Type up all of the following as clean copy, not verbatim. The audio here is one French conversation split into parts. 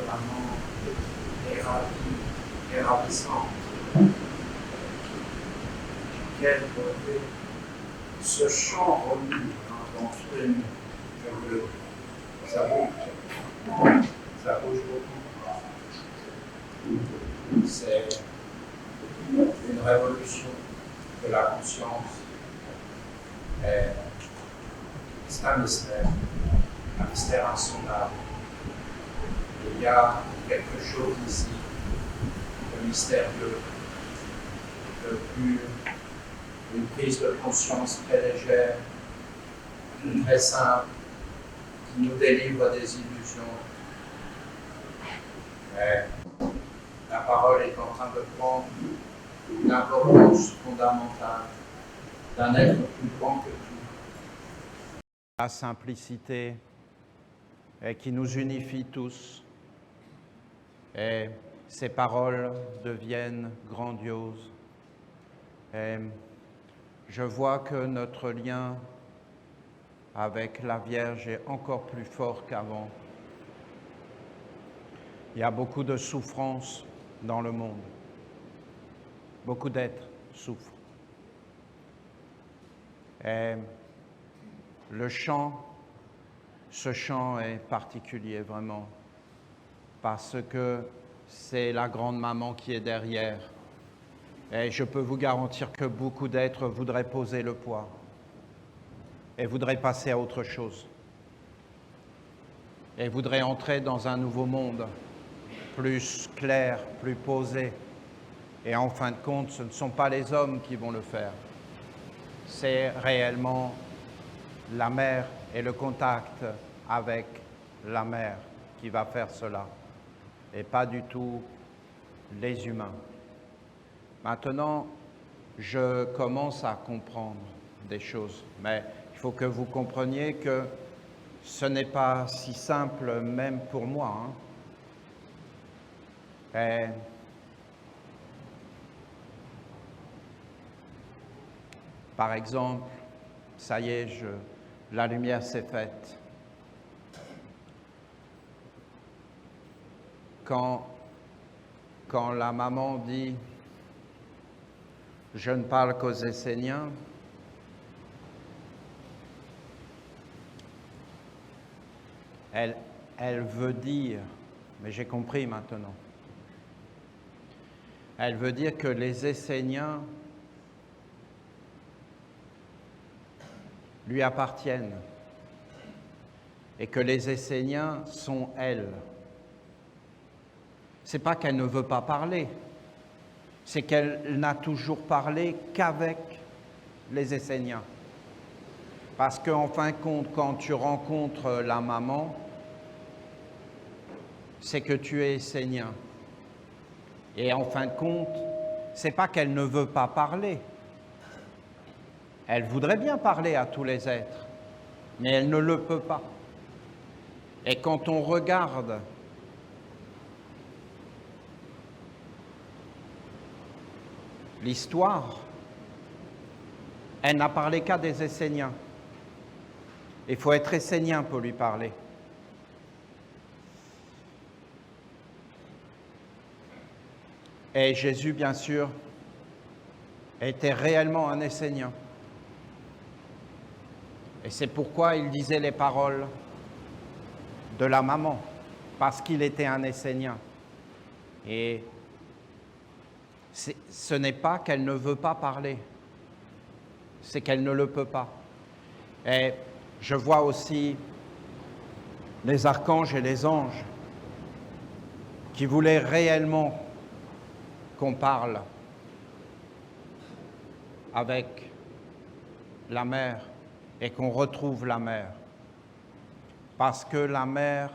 vraiment et ravissante. Quelle beauté! Ce chant remue dans tous les murs. Ça bouge beaucoup. C'est une révolution de la conscience. C'est un mystère insondable. Il y a quelque chose ici de mystérieux, de pur, une prise de conscience très légère, très simple, qui nous délivre des illusions. Mais la parole est en train de prendre une importance fondamentale d'un être plus grand que tout. La simplicité qui nous unifie tous, et ces paroles deviennent grandioses. Et je vois que notre lien avec la Vierge est encore plus fort qu'avant. Il y a beaucoup de souffrance dans le monde. Beaucoup d'êtres souffrent. Et ce chant est particulier vraiment, parce que c'est la grande maman qui est derrière. Et je peux vous garantir que beaucoup d'êtres voudraient poser le poids et voudraient passer à autre chose. Et voudraient entrer dans un nouveau monde plus clair, plus posé. Et en fin de compte, ce ne sont pas les hommes qui vont le faire. C'est réellement la mère et le contact avec la mère qui va faire cela, et pas du tout les humains. Maintenant, je commence à comprendre des choses, mais il faut que vous compreniez que ce n'est pas si simple même pour moi. Et par exemple, ça y est, la lumière s'est faite. Quand la maman dit « je ne parle qu'aux Esséniens », elle veut dire, mais j'ai compris maintenant, elle veut dire que les Esséniens lui appartiennent et que les Esséniens sont elle. C'est pas qu'elle ne veut pas parler, c'est qu'elle n'a toujours parlé qu'avec les Esséniens. Parce qu'en fin de compte, quand tu rencontres la maman, c'est que tu es essénien. Et en fin de compte, c'est pas qu'elle ne veut pas parler. Elle voudrait bien parler à tous les êtres, mais elle ne le peut pas. Et quand on regarde l'histoire, elle n'a parlé qu'à des Esséniens. Il faut être essénien pour lui parler. Et Jésus, bien sûr, était réellement un Essénien. Et c'est pourquoi il disait les paroles de la maman, parce qu'il était un Essénien. Et ce n'est pas qu'elle ne veut pas parler, c'est qu'elle ne le peut pas. Et je vois aussi les archanges et les anges qui voulaient réellement qu'on parle avec la mère et qu'on retrouve la mère. Parce que la mère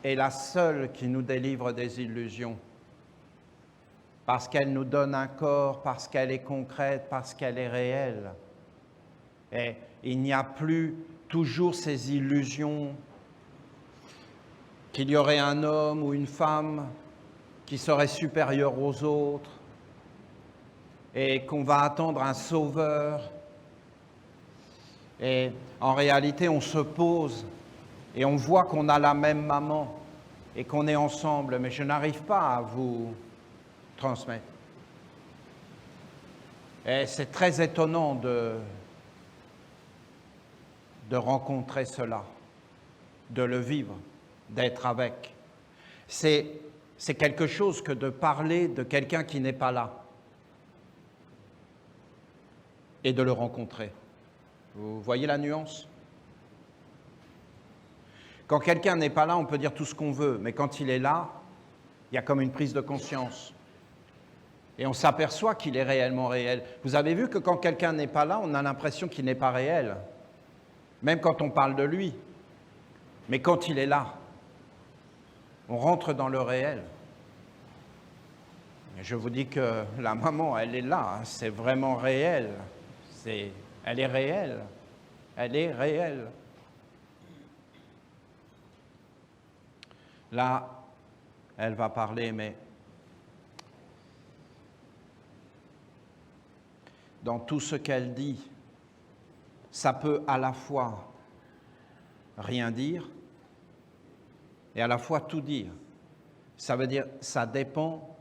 est la seule qui nous délivre des illusions. Parce qu'elle nous donne un corps, parce qu'elle est concrète, parce qu'elle est réelle. Et il n'y a plus toujours ces illusions qu'il y aurait un homme ou une femme qui serait supérieur aux autres et qu'on va attendre un sauveur. Et en réalité, on se pose et on voit qu'on a la même maman. et qu'on est ensemble, mais je n'arrive pas à vous transmettre. Et c'est très étonnant de rencontrer cela, de le vivre, d'être avec. C'est quelque chose que de parler de quelqu'un qui n'est pas là et de le rencontrer. Vous voyez la nuance ? Quand quelqu'un n'est pas là, on peut dire tout ce qu'on veut, mais quand il est là, il y a comme une prise de conscience. Et on s'aperçoit qu'il est réellement réel. Vous avez vu que quand quelqu'un n'est pas là, on a l'impression qu'il n'est pas réel, même quand on parle de lui. Mais quand il est là, on rentre dans le réel. Et je vous dis que la maman, elle est là, hein, c'est vraiment réel. Elle est réelle. Elle est réelle. Là, elle va parler, mais dans tout ce qu'elle dit, ça peut à la fois rien dire et à la fois tout dire. Ça veut dire, ça dépend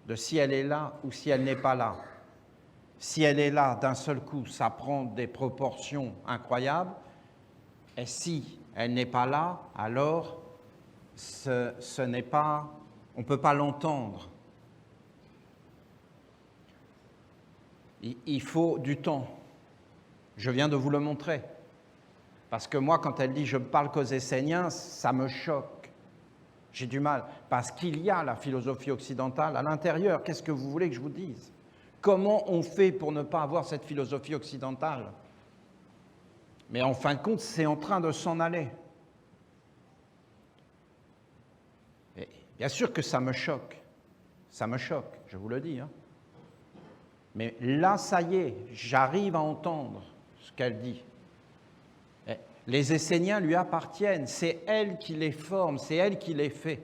de si elle est là ou si elle n'est pas là. Si elle est là, d'un seul coup, ça prend des proportions incroyables. Et si elle n'est pas là, alors ce n'est pas, on ne peut pas l'entendre. Il faut du temps. Je viens de vous le montrer. Parce que moi, quand elle dit « je ne parle qu'aux Esséniens », ça me choque. J'ai du mal. Parce qu'il y a la philosophie occidentale à l'intérieur. Qu'est-ce que vous voulez que je vous dise ? Comment on fait pour ne pas avoir cette philosophie occidentale ? Mais en fin de compte, c'est en train de s'en aller. Et bien sûr que ça me choque. Ça me choque, je vous le dis. Hein. Mais là, ça y est, j'arrive à entendre ce qu'elle dit. Les Esséniens lui appartiennent, c'est elle qui les forme, c'est elle qui les fait.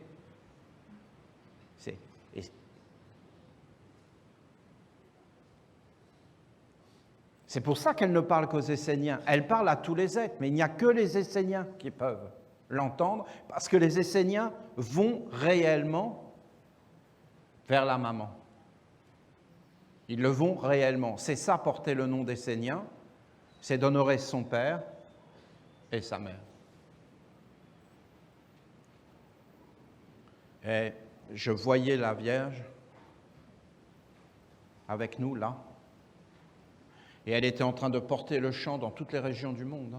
C'est pour ça qu'elle ne parle qu'aux Esséniens. Elle parle à tous les êtres, mais il n'y a que les Esséniens qui peuvent l'entendre, parce que les Esséniens vont réellement vers la maman. Ils le vont réellement. C'est ça, porter le nom d'Essénien, c'est d'honorer son père et sa mère. Et je voyais la Vierge avec nous, là, et elle était en train de porter le chant dans toutes les régions du monde.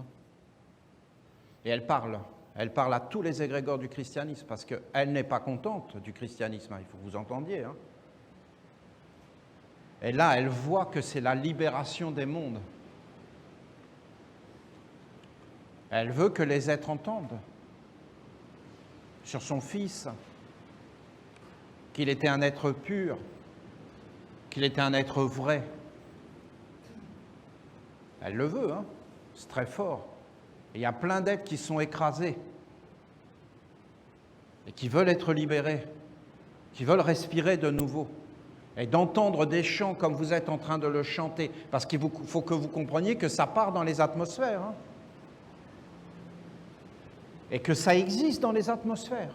Et elle parle à tous les égrégores du christianisme, parce qu'elle n'est pas contente du christianisme, il faut que vous entendiez. Hein. Et là, elle voit que c'est la libération des mondes. Elle veut que les êtres entendent sur son Fils, qu'il était un être pur, qu'il était un être vrai. Elle le veut, hein, c'est très fort. Et il y a plein d'êtres qui sont écrasés et qui veulent être libérés, qui veulent respirer de nouveau. Et d'entendre des chants comme vous êtes en train de le chanter, parce qu'il faut que vous compreniez que ça part dans les atmosphères, hein, et que ça existe dans les atmosphères.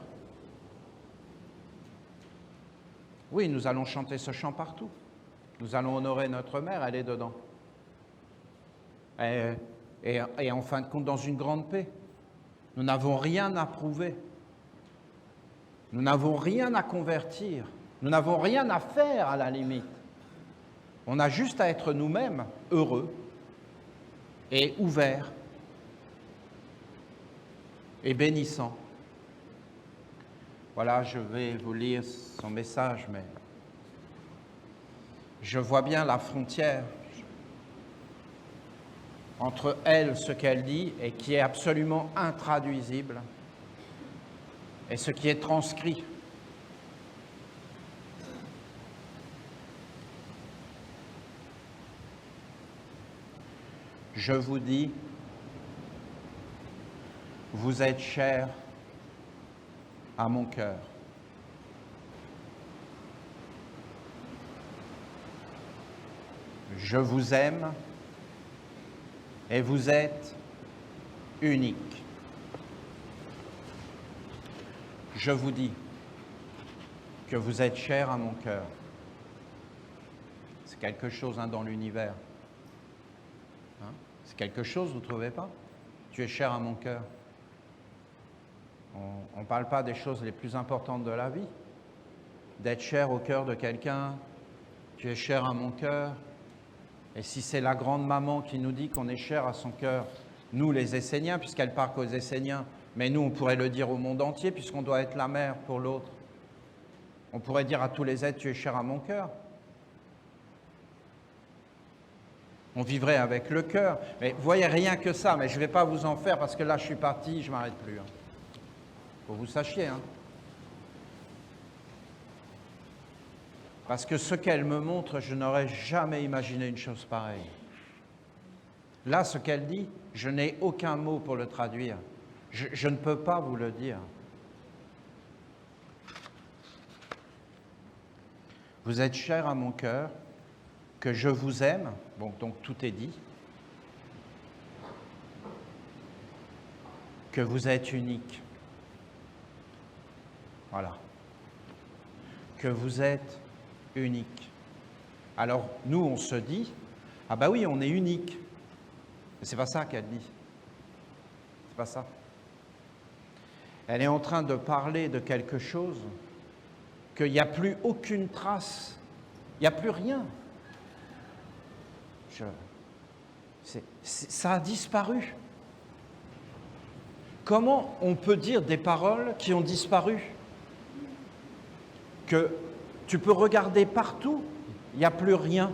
Oui, nous allons chanter ce chant partout. Nous allons honorer notre mère, elle est dedans. Et en fin de compte, dans une grande paix. Nous n'avons rien à prouver. Nous n'avons rien à convertir. Nous n'avons rien à faire à la limite. On a juste à être nous-mêmes heureux et ouverts et bénissants. Voilà, je vais vous lire son message, mais je vois bien la frontière entre elle, ce qu'elle dit, et qui est absolument intraduisible, et ce qui est transcrit. Je vous dis, vous êtes chers à mon cœur. Je vous aime et vous êtes unique. je vous dis que vous êtes chers à mon cœur. C'est quelque chose dans l'univers. Hein? C'est quelque chose, vous ne trouvez pas? Tu es cher à mon cœur. On ne parle pas des choses les plus importantes de la vie. D'être cher au cœur de quelqu'un, tu es cher à mon cœur. Et si c'est la grande maman qui nous dit qu'on est cher à son cœur, nous les Esséniens, puisqu'elle parle qu'aux Esséniens, mais nous on pourrait le dire au monde entier, puisqu'on doit être la mère pour l'autre. On pourrait dire à tous les êtres, tu es cher à mon cœur. On vivrait avec le cœur. Mais vous voyez, rien que ça, mais je ne vais pas vous en faire parce que là je suis parti, je ne m'arrête plus. Faut que vous sachiez. Parce que ce qu'elle me montre, je n'aurais jamais imaginé une chose pareille. Là, ce qu'elle dit, je n'ai aucun mot pour le traduire. Je ne peux pas vous le dire. Vous êtes cher à mon cœur, que je vous aime. Bon, donc tout est dit. Que vous êtes unique. Voilà. Que vous êtes unique. Alors, nous, on se dit, ah ben oui, on est unique. Mais c'est pas ça qu'elle dit. C'est pas ça. Elle est en train de parler de quelque chose qu'il n'y a plus aucune trace. Il n'y a plus rien. Ça a disparu. Comment on peut dire des paroles qui ont disparu? Que tu peux regarder partout, il n'y a plus rien.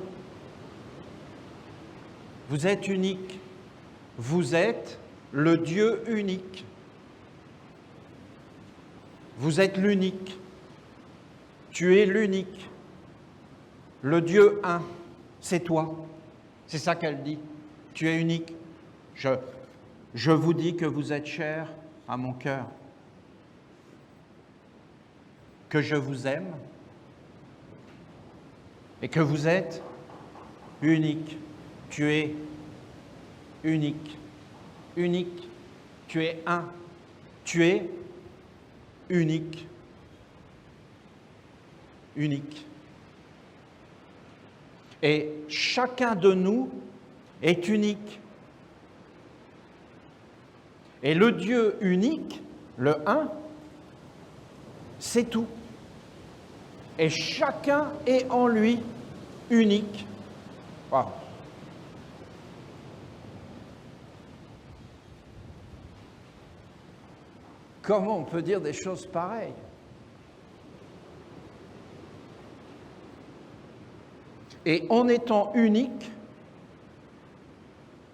Vous êtes unique. Vous êtes le Dieu unique. Vous êtes l'unique. Tu es l'unique. Le Dieu un, c'est toi. C'est ça qu'elle dit. Tu es unique. Je vous dis que vous êtes cher à mon cœur. Que je vous aime. Et que vous êtes unique. Tu es unique. Unique. Tu es un. Tu es unique. Unique. Et chacun de nous est unique. Et le Dieu unique, le un, c'est tout. Et chacun est en lui unique. Wow. Comment on peut dire des choses pareilles? Et en étant unique,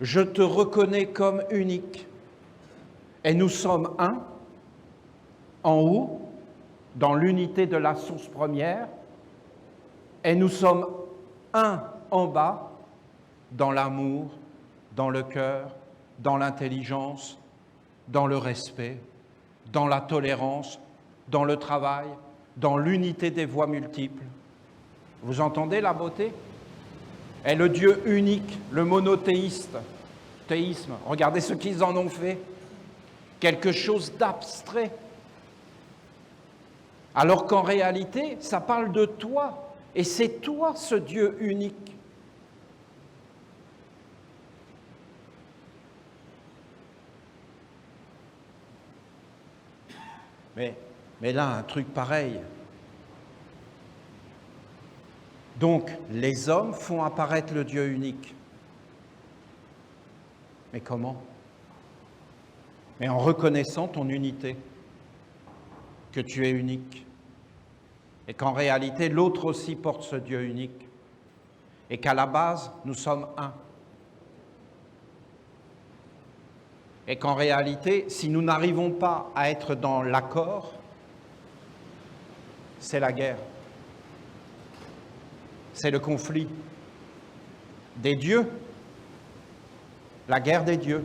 je te reconnais comme unique. Et nous sommes un, en haut, dans l'unité de la source première, et nous sommes un en bas, dans l'amour, dans le cœur, dans l'intelligence, dans le respect, dans la tolérance, dans le travail, dans l'unité des voies multiples. Vous entendez la beauté? Et le Dieu unique, le monothéisme, regardez ce qu'ils en ont fait, quelque chose d'abstrait. Alors qu'en réalité, ça parle de toi, et c'est toi ce Dieu unique. Mais là, un truc pareil. Donc, les hommes font apparaître le Dieu unique. Mais comment? Mais en reconnaissant ton unité, que tu es unique, et qu'en réalité, l'autre aussi porte ce Dieu unique, et qu'à la base, nous sommes un. Et qu'en réalité, si nous n'arrivons pas à être dans l'accord, c'est la guerre. C'est le conflit des dieux, la guerre des dieux.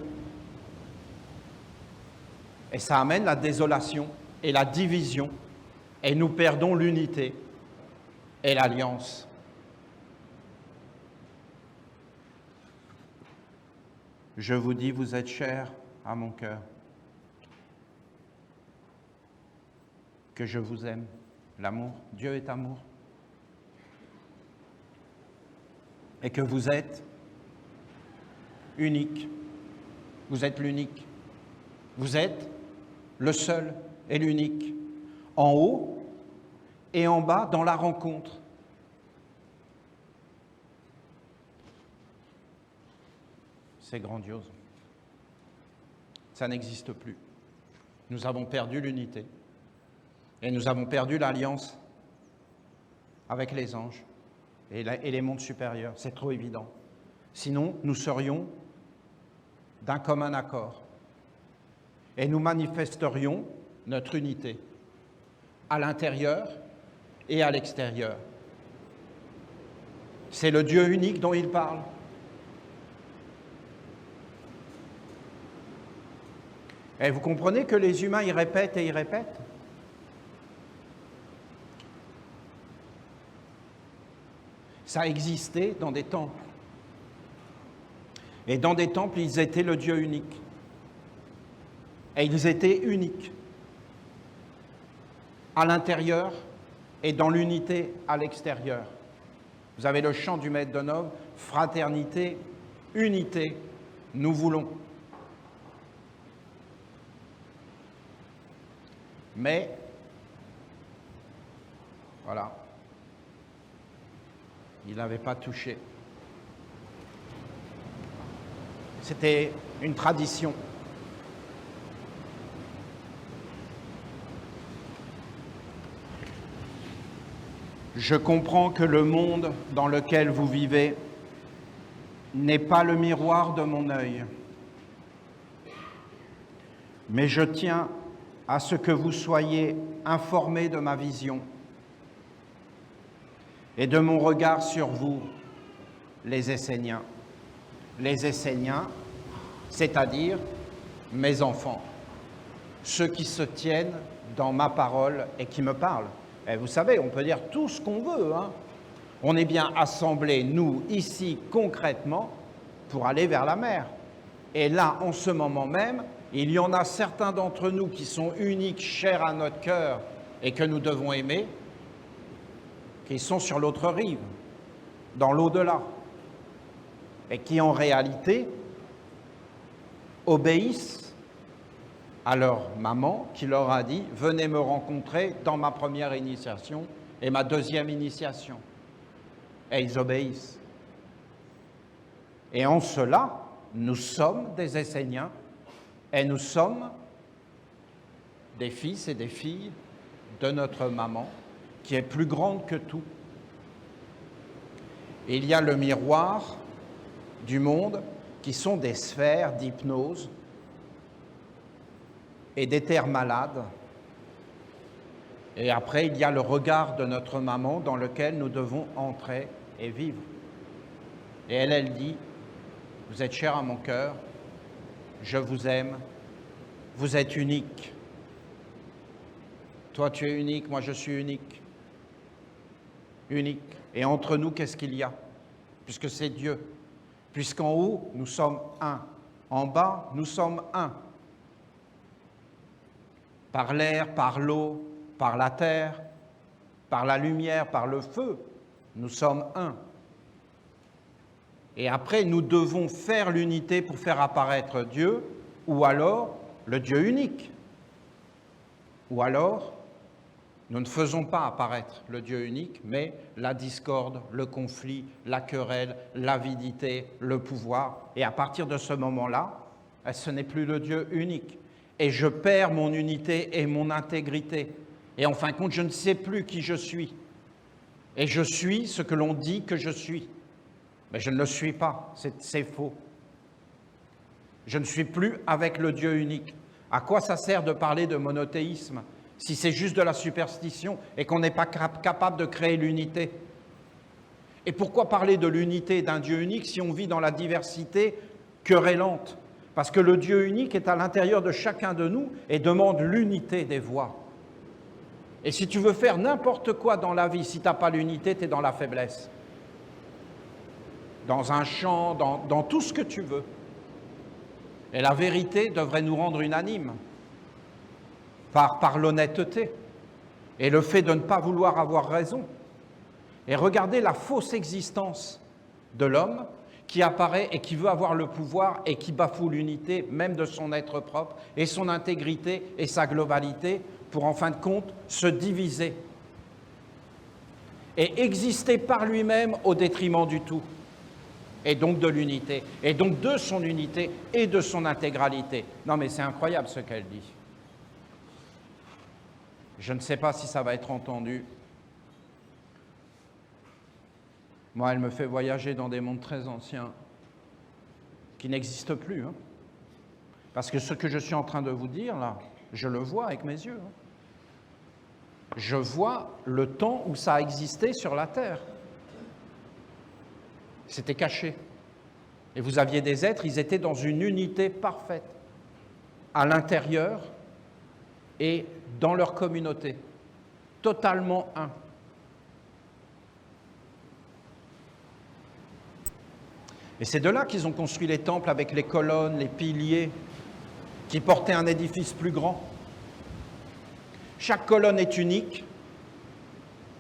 Et ça amène la désolation et la division, et nous perdons l'unité et l'alliance. Je vous dis, vous êtes chers à mon cœur. que je vous aime. L'amour, Dieu est amour. Et que vous êtes unique. Vous êtes l'unique. Vous êtes le seul et l'unique. En haut et en bas dans la rencontre. C'est grandiose. Ça n'existe plus. Nous avons perdu l'unité et nous avons perdu l'alliance avec les anges et les mondes supérieurs. C'est trop évident. Sinon, nous serions d'un commun accord et nous manifesterions notre unité à l'intérieur et à l'extérieur. C'est le Dieu unique dont il parle. Et vous comprenez que les humains y répètent et y répètent. Ça existait dans des temples. Et dans des temples, ils étaient le Dieu unique. Et ils étaient uniques. À l'intérieur et dans l'unité à l'extérieur. Vous avez le chant du maître d'Onov, fraternité, unité, nous voulons. Mais, voilà, il n'avait pas touché. C'était une tradition. Je comprends que le monde dans lequel vous vivez n'est pas le miroir de mon œil, mais je tiens à ce que vous soyez informés de ma vision et de mon regard sur vous, les Esséniens. Les Esséniens, c'est-à-dire mes enfants, ceux qui se tiennent dans ma parole et qui me parlent. Et vous savez, on peut dire tout ce qu'on veut, hein. On est bien assemblés, nous, ici, concrètement, pour aller vers la mer. Et là, en ce moment même, il y en a certains d'entre nous qui sont uniques, chers à notre cœur et que nous devons aimer, qui sont sur l'autre rive, dans l'au-delà, et qui en réalité obéissent à leur maman qui leur a dit « Venez me rencontrer dans ma première initiation et ma deuxième initiation ». Et ils obéissent. Et en cela, nous sommes des Esséniens et nous sommes des fils et des filles de notre maman qui est plus grande que tout. Et il y a le miroir du monde qui sont des sphères d'hypnose et d'éthers malades. Et après, il y a le regard de notre maman dans lequel nous devons entrer et vivre. Et elle dit, vous êtes cher à mon cœur, je vous aime, vous êtes unique. Toi, tu es unique, moi, je suis unique. Unique. Et entre nous, qu'est-ce qu'il y a? Puisque c'est Dieu. Puisqu'en haut, nous sommes un. En bas, nous sommes un. Par l'air, par l'eau, par la terre, par la lumière, par le feu, nous sommes un. Et après, nous devons faire l'unité pour faire apparaître Dieu, ou alors le Dieu unique. Ou alors, nous ne faisons pas apparaître le Dieu unique, mais la discorde, le conflit, la querelle, l'avidité, le pouvoir. Et à partir de ce moment-là, ce n'est plus le Dieu unique. Et je perds mon unité et mon intégrité. Et en fin de compte, je ne sais plus qui je suis. Et je suis ce que l'on dit que je suis. Mais je ne le suis pas, c'est faux. Je ne suis plus avec le Dieu unique. À quoi ça sert de parler de monothéisme si c'est juste de la superstition et qu'on n'est pas capable de créer l'unité? Et pourquoi parler de l'unité d'un Dieu unique si on vit dans la diversité querellante? Parce que le Dieu unique est à l'intérieur de chacun de nous et demande l'unité des voix. Et si tu veux faire n'importe quoi dans la vie, si tu n'as pas l'unité, tu es dans la faiblesse. Dans un chant, dans tout ce que tu veux. Et la vérité devrait nous rendre unanimes par l'honnêteté. et le fait de ne pas vouloir avoir raison. Et regardez la fausse existence de l'homme qui apparaît et qui veut avoir le pouvoir et qui bafoue l'unité même de son être propre et son intégrité et sa globalité pour en fin de compte se diviser et exister par lui-même au détriment du tout, et donc de l'unité, et donc de son unité et de son intégralité. Non mais c'est incroyable ce qu'elle dit. Je ne sais pas si ça va être entendu. Moi, elle me fait voyager dans des mondes très anciens qui n'existent plus. Hein. Parce que ce que je suis en train de vous dire, là, je le vois avec mes yeux. Hein. Je vois le temps où ça a existé sur la Terre. C'était caché. Et vous aviez des êtres, ils étaient dans une unité parfaite, à l'intérieur et dans leur communauté, totalement un. Et c'est de là qu'ils ont construit les temples avec les colonnes, les piliers, qui portaient un édifice plus grand. Chaque colonne est unique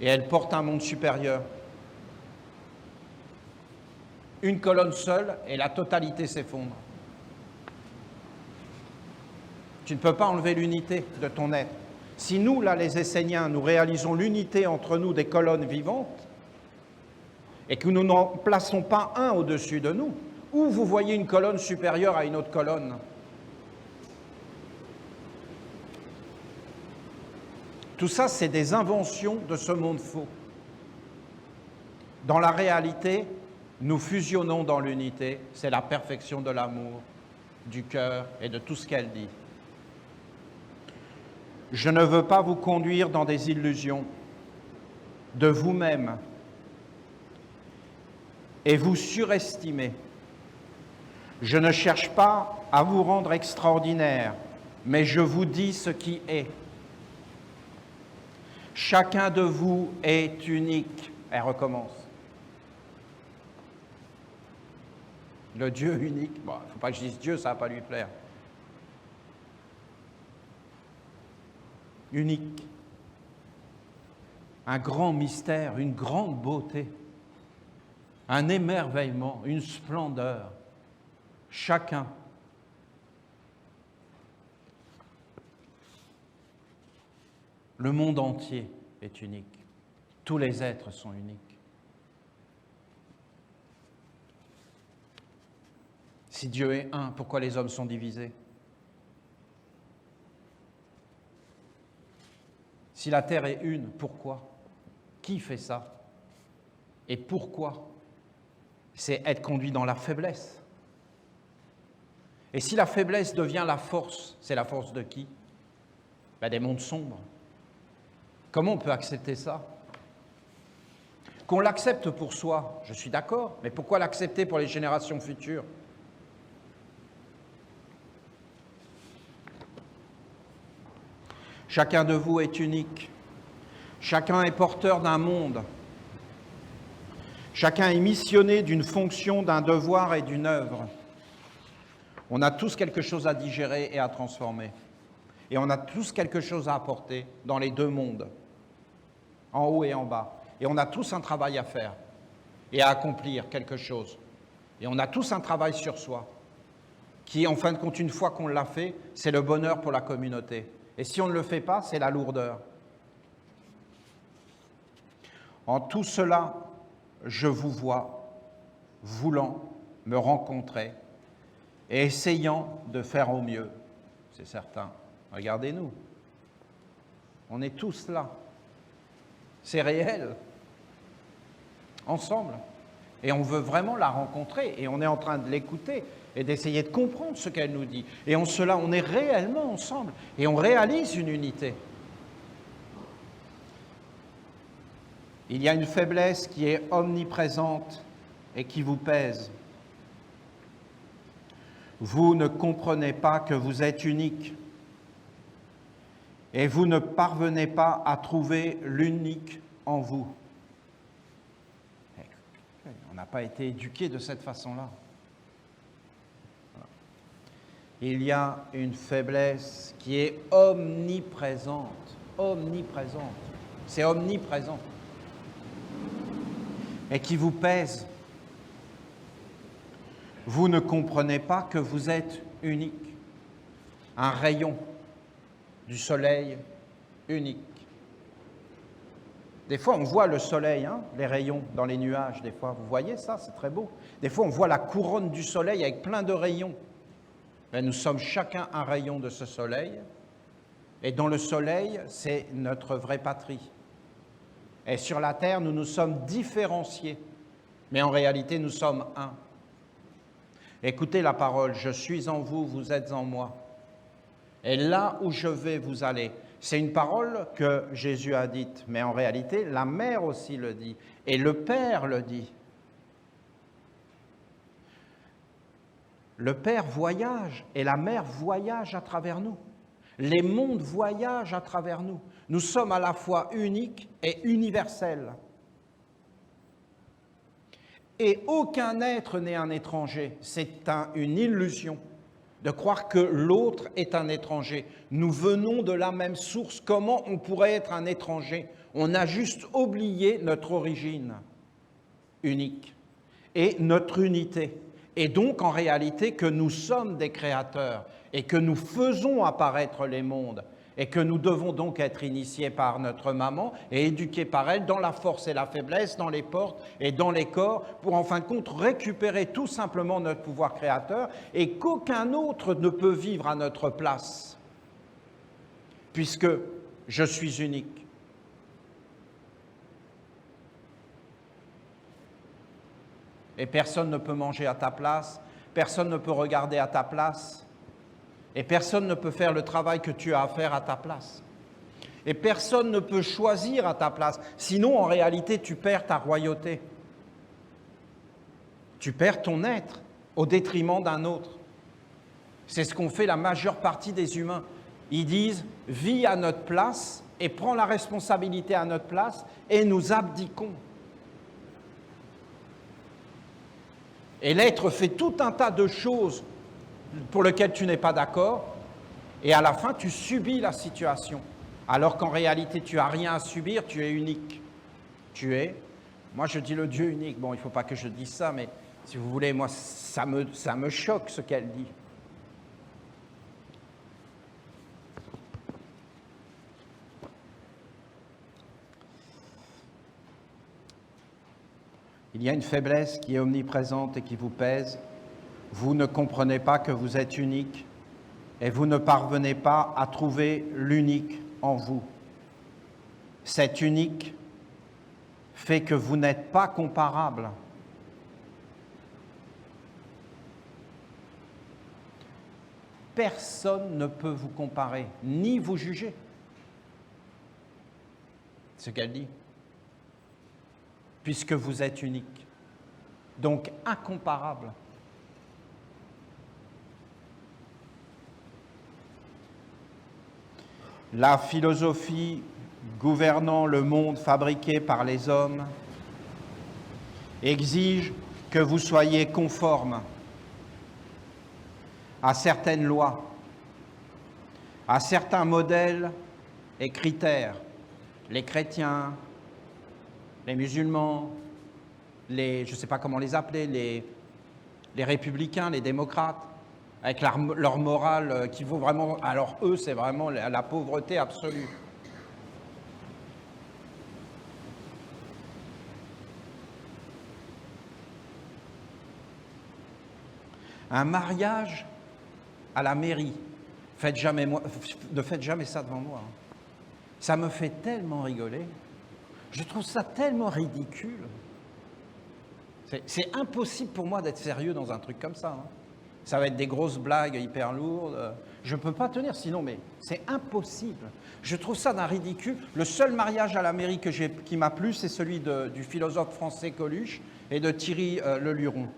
et elle porte un monde supérieur. Une colonne seule et la totalité s'effondre. Tu ne peux pas enlever l'unité de ton être. Si nous, là, les Esséniens, nous réalisons l'unité entre nous des colonnes vivantes et que nous n'en plaçons pas un au-dessus de nous, où vous voyez une colonne supérieure à une autre colonne? Tout ça, c'est des inventions de ce monde faux. Dans la réalité, nous fusionnons dans l'unité, c'est la perfection de l'amour, du cœur et de tout ce qu'elle dit. Je ne veux pas vous conduire dans des illusions de vous-même et vous surestimer. Je ne cherche pas à vous rendre extraordinaire, mais je vous dis ce qui est. Chacun de vous est unique. Elle recommence. Le Dieu unique, bon, il ne faut pas que je dise Dieu, ça ne va pas lui plaire. Unique. Un grand mystère, une grande beauté, un émerveillement, une splendeur. Chacun. Le monde entier est unique. Tous les êtres sont uniques. Si Dieu est un, pourquoi les hommes sont divisés? Si la terre est une, pourquoi? Qui fait ça? Et pourquoi? C'est être conduit dans la faiblesse. Et si la faiblesse devient la force, c'est la force de qui? Ben, des mondes sombres. Comment on peut accepter ça? Qu'on l'accepte pour soi, je suis d'accord, mais pourquoi l'accepter pour les générations futures? Chacun de vous est unique. Chacun est porteur d'un monde. Chacun est missionné d'une fonction, d'un devoir et d'une œuvre. On a tous quelque chose à digérer et à transformer. Et on a tous quelque chose à apporter dans les deux mondes, en haut et en bas. Et on a tous un travail à faire et à accomplir quelque chose. Et on a tous un travail sur soi, qui, en fin de compte, une fois qu'on l'a fait, c'est le bonheur pour la communauté. Et si on ne le fait pas, c'est la lourdeur. En tout cela, je vous vois, voulant me rencontrer et essayant de faire au mieux. C'est certain. Regardez-nous. On est tous là. C'est réel. Ensemble. Et on veut vraiment la rencontrer. Et on est en train de l'écouter et d'essayer de comprendre ce qu'elle nous dit. Et en cela, on est réellement ensemble. Et on réalise une unité. Il y a une faiblesse qui est omniprésente et qui vous pèse. Vous ne comprenez pas que vous êtes unique. Et vous ne parvenez pas à trouver l'unique en vous. On n'a pas été éduqués de cette façon-là. Il y a une faiblesse qui est omniprésente. omniprésente. C'est omniprésent. Et qui vous pèse. Vous ne comprenez pas que vous êtes unique. Un rayon du soleil unique. Des fois, on voit le soleil, hein, les rayons dans les nuages, des fois. Vous voyez ça, c'est très beau. Des fois, on voit la couronne du soleil avec plein de rayons. Mais nous sommes chacun un rayon de ce soleil. Et dans le soleil, c'est notre vraie patrie. Et sur la terre, nous nous sommes différenciés. Mais en réalité, nous sommes un. Écoutez la parole, je suis en vous, vous êtes en moi. Et là où je vais, vous allez. C'est une parole que Jésus a dite, mais en réalité, la mère aussi le dit, et le Père le dit. Le Père voyage, et la mère voyage à travers nous. Les mondes voyagent à travers nous. Nous sommes à la fois uniques et universels. Et aucun être n'est un étranger. C'est une illusion de croire que l'autre est un étranger. Nous venons de la même source. Comment on pourrait être un étranger? On a juste oublié notre origine unique et notre unité. Et donc, en réalité, que nous sommes des créateurs et que nous faisons apparaître les mondes et que nous devons donc être initiés par notre maman et éduqués par elle dans la force et la faiblesse, dans les portes et dans les corps, pour en fin de compte récupérer tout simplement notre pouvoir créateur et qu'aucun autre ne peut vivre à notre place, puisque je suis unique. Et personne ne peut manger à ta place, personne ne peut regarder à ta place, et personne ne peut faire le travail que tu as à faire à ta place. Et personne ne peut choisir à ta place. Sinon, en réalité, tu perds ta royauté. Tu perds ton être au détriment d'un autre. C'est ce qu'ont fait la majeure partie des humains. Ils disent « vis à notre place et prends la responsabilité à notre place et nous abdiquons ». Et l'être fait tout un tas de choses pour lesquelles tu n'es pas d'accord, et à la fin, tu subis la situation. Alors qu'en réalité, tu n'as rien à subir, tu es unique. Tu es, moi je dis le Dieu unique, bon, il ne faut pas que je dise ça, mais si vous voulez, moi, ça me choque ce qu'elle dit. Il y a une faiblesse qui est omniprésente et qui vous pèse. Vous ne comprenez pas que vous êtes unique et vous ne parvenez pas à trouver l'unique en vous. Cet unique fait que vous n'êtes pas comparable. Personne ne peut vous comparer, ni vous juger. C'est ce qu'elle dit. Puisque vous êtes unique. Donc incomparable. La philosophie gouvernant le monde fabriqué par les hommes exige que vous soyez conformes à certaines lois, à certains modèles et critères. Les chrétiens, les musulmans, je ne sais pas comment les appeler, les républicains, les démocrates, avec leur morale qui vaut vraiment... Alors eux, c'est vraiment la pauvreté absolue. Un mariage à la mairie, ne faites jamais ça devant moi. Ça me fait tellement rigoler. Je trouve ça tellement ridicule. C'est impossible pour moi d'être sérieux dans un truc comme ça. Hein. Ça va être des grosses blagues hyper lourdes. Je ne peux pas tenir sinon, mais c'est impossible. Je trouve ça d'un ridicule. Le seul mariage à la mairie qui m'a plu, c'est celui du philosophe français Coluche et de Thierry Leluron.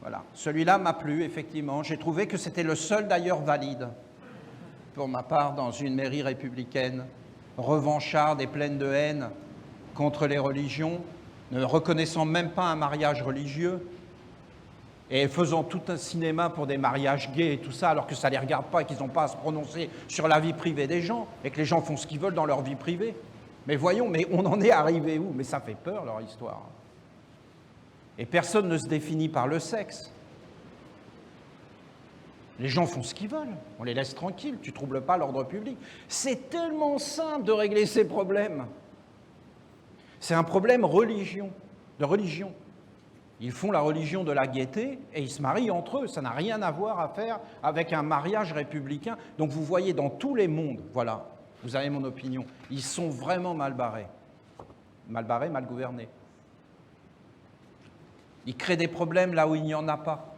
Voilà. Celui-là m'a plu, effectivement. J'ai trouvé que c'était le seul d'ailleurs valide, pour ma part, dans une mairie républicaine, revancharde et pleine de haine contre les religions, ne reconnaissant même pas un mariage religieux. et faisant tout un cinéma pour des mariages gays et tout ça, alors que ça ne les regarde pas et qu'ils n'ont pas à se prononcer sur la vie privée des gens, et que les gens font ce qu'ils veulent dans leur vie privée. Mais voyons, mais on en est arrivé où? Mais ça fait peur, leur histoire. Et personne ne se définit par le sexe. Les gens font ce qu'ils veulent, on les laisse tranquilles, tu ne troubles pas l'ordre public. C'est tellement simple de régler ces problèmes. C'est un problème de religion. Ils font la religion de la gaieté et ils se marient entre eux. Ça n'a rien à voir à faire avec un mariage républicain. Donc vous voyez dans tous les mondes, voilà, vous avez mon opinion, ils sont vraiment mal barrés. Mal barrés, mal gouvernés. Ils créent des problèmes là où il n'y en a pas.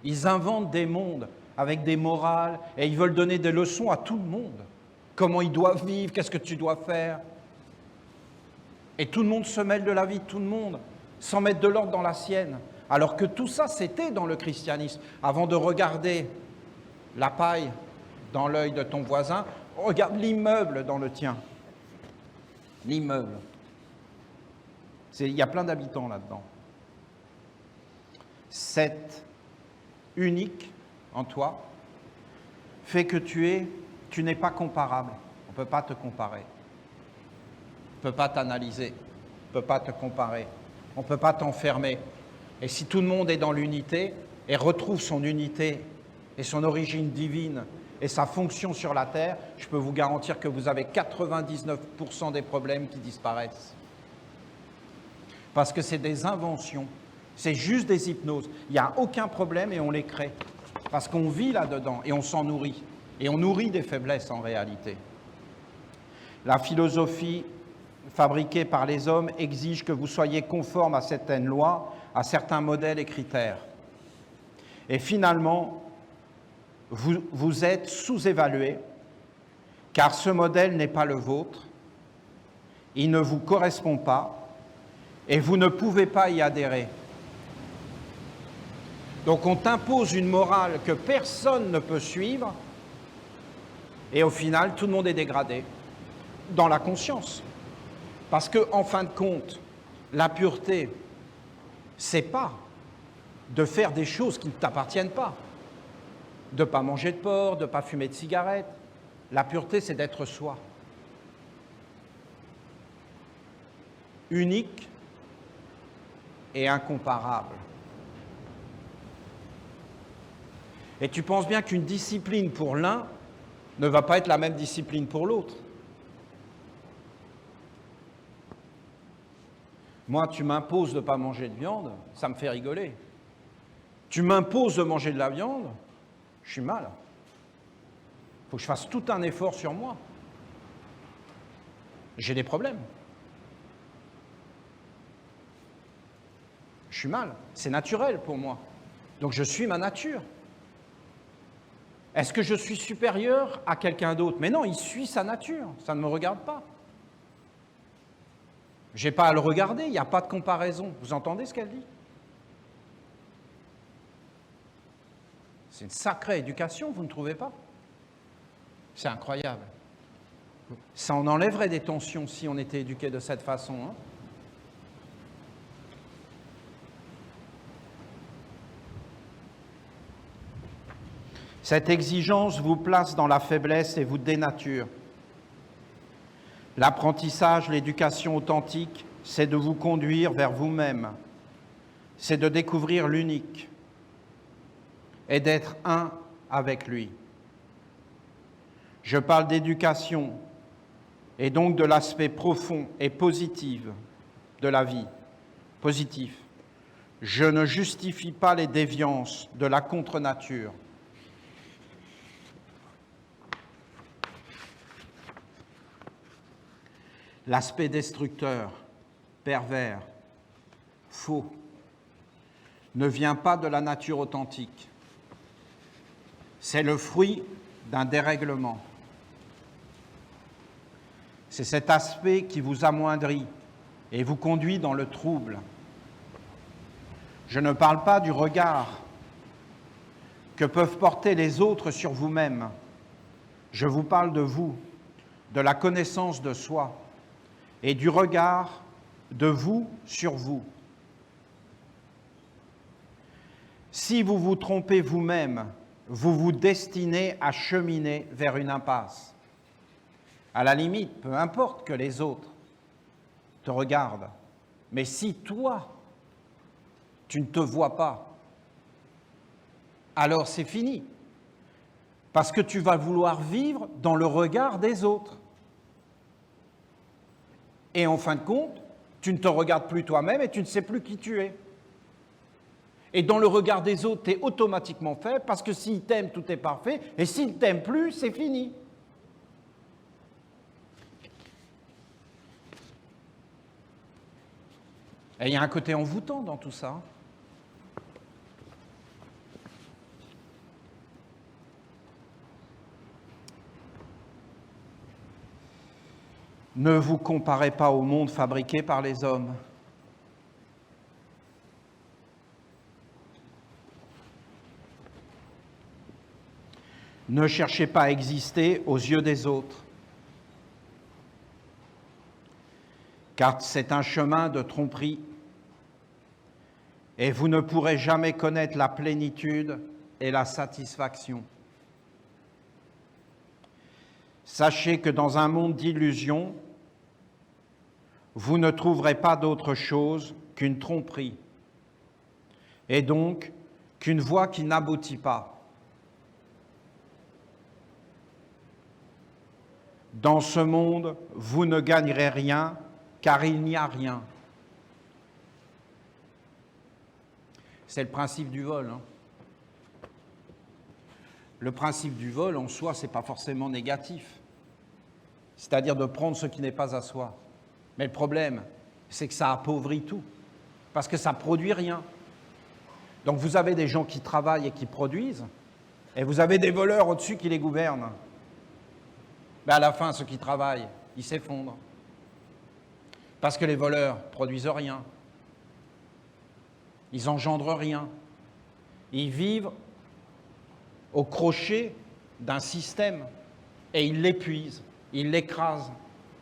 Ils inventent des mondes avec des morales et ils veulent donner des leçons à tout le monde. Comment ils doivent vivre, qu'est-ce que tu dois faire. Et tout le monde se mêle de la vie de tout le monde, sans mettre de l'ordre dans la sienne. Alors que tout ça, c'était dans le christianisme. Avant de regarder la paille dans l'œil de ton voisin, regarde l'immeuble dans le tien. L'immeuble. Il y a plein d'habitants là-dedans. Cette unique en toi fait que tu n'es pas comparable. On ne peut pas te comparer. On ne peut pas t'analyser. On ne peut pas te comparer. On ne peut pas t'enfermer. Et si tout le monde est dans l'unité et retrouve son unité et son origine divine et sa fonction sur la terre, je peux vous garantir que vous avez 99% des problèmes qui disparaissent. Parce que c'est des inventions. C'est juste des hypnoses. Il n'y a aucun problème et on les crée. Parce qu'on vit là-dedans et on s'en nourrit. Et on nourrit des faiblesses en réalité. La philosophie fabriquée par les hommes exige que vous soyez conforme à certaines lois, à certains modèles et critères. Et finalement, vous êtes sous-évalué, car ce modèle n'est pas le vôtre, il ne vous correspond pas, et vous ne pouvez pas y adhérer. Donc on t'impose une morale que personne ne peut suivre, et au final, tout le monde est dégradé, dans la conscience. Parce qu'en fin de compte, la pureté, c'est pas de faire des choses qui ne t'appartiennent pas, de ne pas manger de porc, de ne pas fumer de cigarette. La pureté, c'est d'être soi. Unique et incomparable. Et tu penses bien qu'une discipline pour l'un ne va pas être la même discipline pour l'autre. Moi, tu m'imposes de ne pas manger de viande, ça me fait rigoler. Tu m'imposes de manger de la viande, je suis mal. Il faut que je fasse tout un effort sur moi. J'ai des problèmes. Je suis mal. C'est naturel pour moi. Donc je suis ma nature. Est-ce que je suis supérieur à quelqu'un d'autre? Mais non, il suit sa nature. Ça ne me regarde pas. Je n'ai pas à le regarder, il n'y a pas de comparaison. Vous entendez ce qu'elle dit? C'est une sacrée éducation, vous ne trouvez pas? C'est incroyable. Ça en enlèverait des tensions si on était éduqué de cette façon. Hein? Cette exigence vous place dans la faiblesse et vous dénature. L'apprentissage, l'éducation authentique, c'est de vous conduire vers vous-même, c'est de découvrir l'unique et d'être un avec lui. Je parle d'éducation et donc de l'aspect profond et positif de la vie, positif. Je ne justifie pas les déviances de la contre-nature. L'aspect destructeur, pervers, faux, ne vient pas de la nature authentique. C'est le fruit d'un dérèglement. C'est cet aspect qui vous amoindrit et vous conduit dans le trouble. Je ne parle pas du regard que peuvent porter les autres sur vous-même. Je vous parle de vous, de la connaissance de soi et du regard de vous sur vous. Si vous vous trompez vous-même, vous vous destinez à cheminer vers une impasse. À la limite, peu importe que les autres te regardent, mais si toi, tu ne te vois pas, alors c'est fini. Parce que tu vas vouloir vivre dans le regard des autres. Et en fin de compte, tu ne te regardes plus toi-même et tu ne sais plus qui tu es. Et dans le regard des autres, tu es automatiquement fait, parce que s'ils t'aiment, tout est parfait, et s'ils ne t'aiment plus, c'est fini. Et il y a un côté envoûtant dans tout ça. Ne vous comparez pas au monde fabriqué par les hommes. Ne cherchez pas à exister aux yeux des autres, car c'est un chemin de tromperie, et vous ne pourrez jamais connaître la plénitude et la satisfaction. Sachez que dans un monde d'illusions, vous ne trouverez pas d'autre chose qu'une tromperie, et donc qu'une voie qui n'aboutit pas. Dans ce monde, vous ne gagnerez rien, car il n'y a rien. C'est le principe du vol. Le principe du vol, en soi, ce n'est pas forcément négatif. C'est-à-dire de prendre ce qui n'est pas à soi. Mais le problème, c'est que ça appauvrit tout, parce que ça ne produit rien. Donc vous avez des gens qui travaillent et qui produisent, et vous avez des voleurs au-dessus qui les gouvernent. Mais à la fin, ceux qui travaillent, ils s'effondrent. Parce que les voleurs ne produisent rien. Ils n'engendrent rien. Ils vivent au crochet d'un système et ils l'épuisent, ils l'écrasent,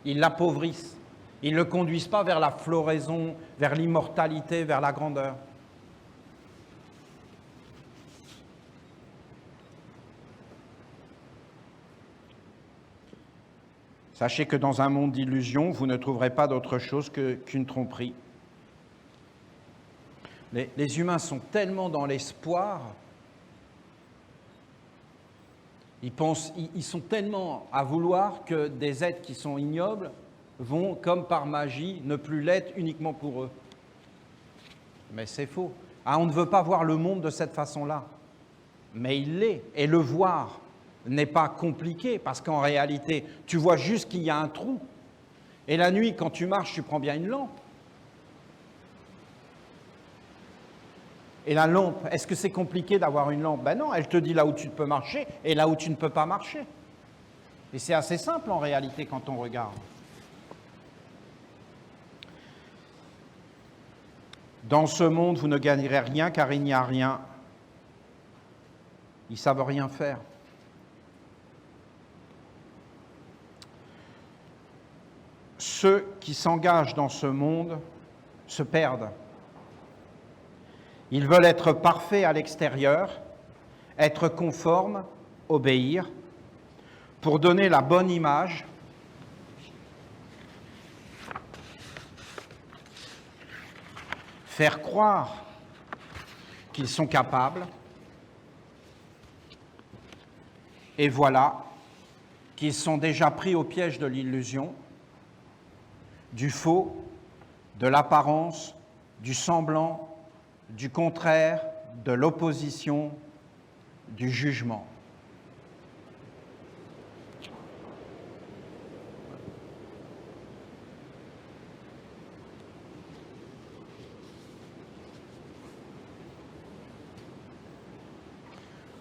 ils l'appauvrissent. Ils ne le conduisent pas vers la floraison, vers l'immortalité, vers la grandeur. Sachez que dans un monde d'illusions, vous ne trouverez pas d'autre chose qu'une tromperie. Les humains sont tellement dans l'espoir, ils sont tellement à vouloir que des êtres qui sont ignobles vont, comme par magie, ne plus l'être uniquement pour eux. Mais c'est faux. On ne veut pas voir le monde de cette façon-là. Mais il l'est. Et le voir n'est pas compliqué, parce qu'en réalité, tu vois juste qu'il y a un trou. Et la nuit, quand tu marches, tu prends bien une lampe. Et la lampe, est-ce que c'est compliqué d'avoir une lampe? Ben non, elle te dit là où tu peux marcher et là où tu ne peux pas marcher. Et c'est assez simple en réalité quand on regarde. Dans ce monde, vous ne gagnerez rien car il n'y a rien. Ils ne savent rien faire. Ceux qui s'engagent dans ce monde se perdent. Ils veulent être parfaits à l'extérieur, être conformes, obéir, pour donner la bonne image, faire croire qu'ils sont capables, et voilà qu'ils sont déjà pris au piège de l'illusion, du faux, de l'apparence, du semblant, du contraire, de l'opposition, du jugement.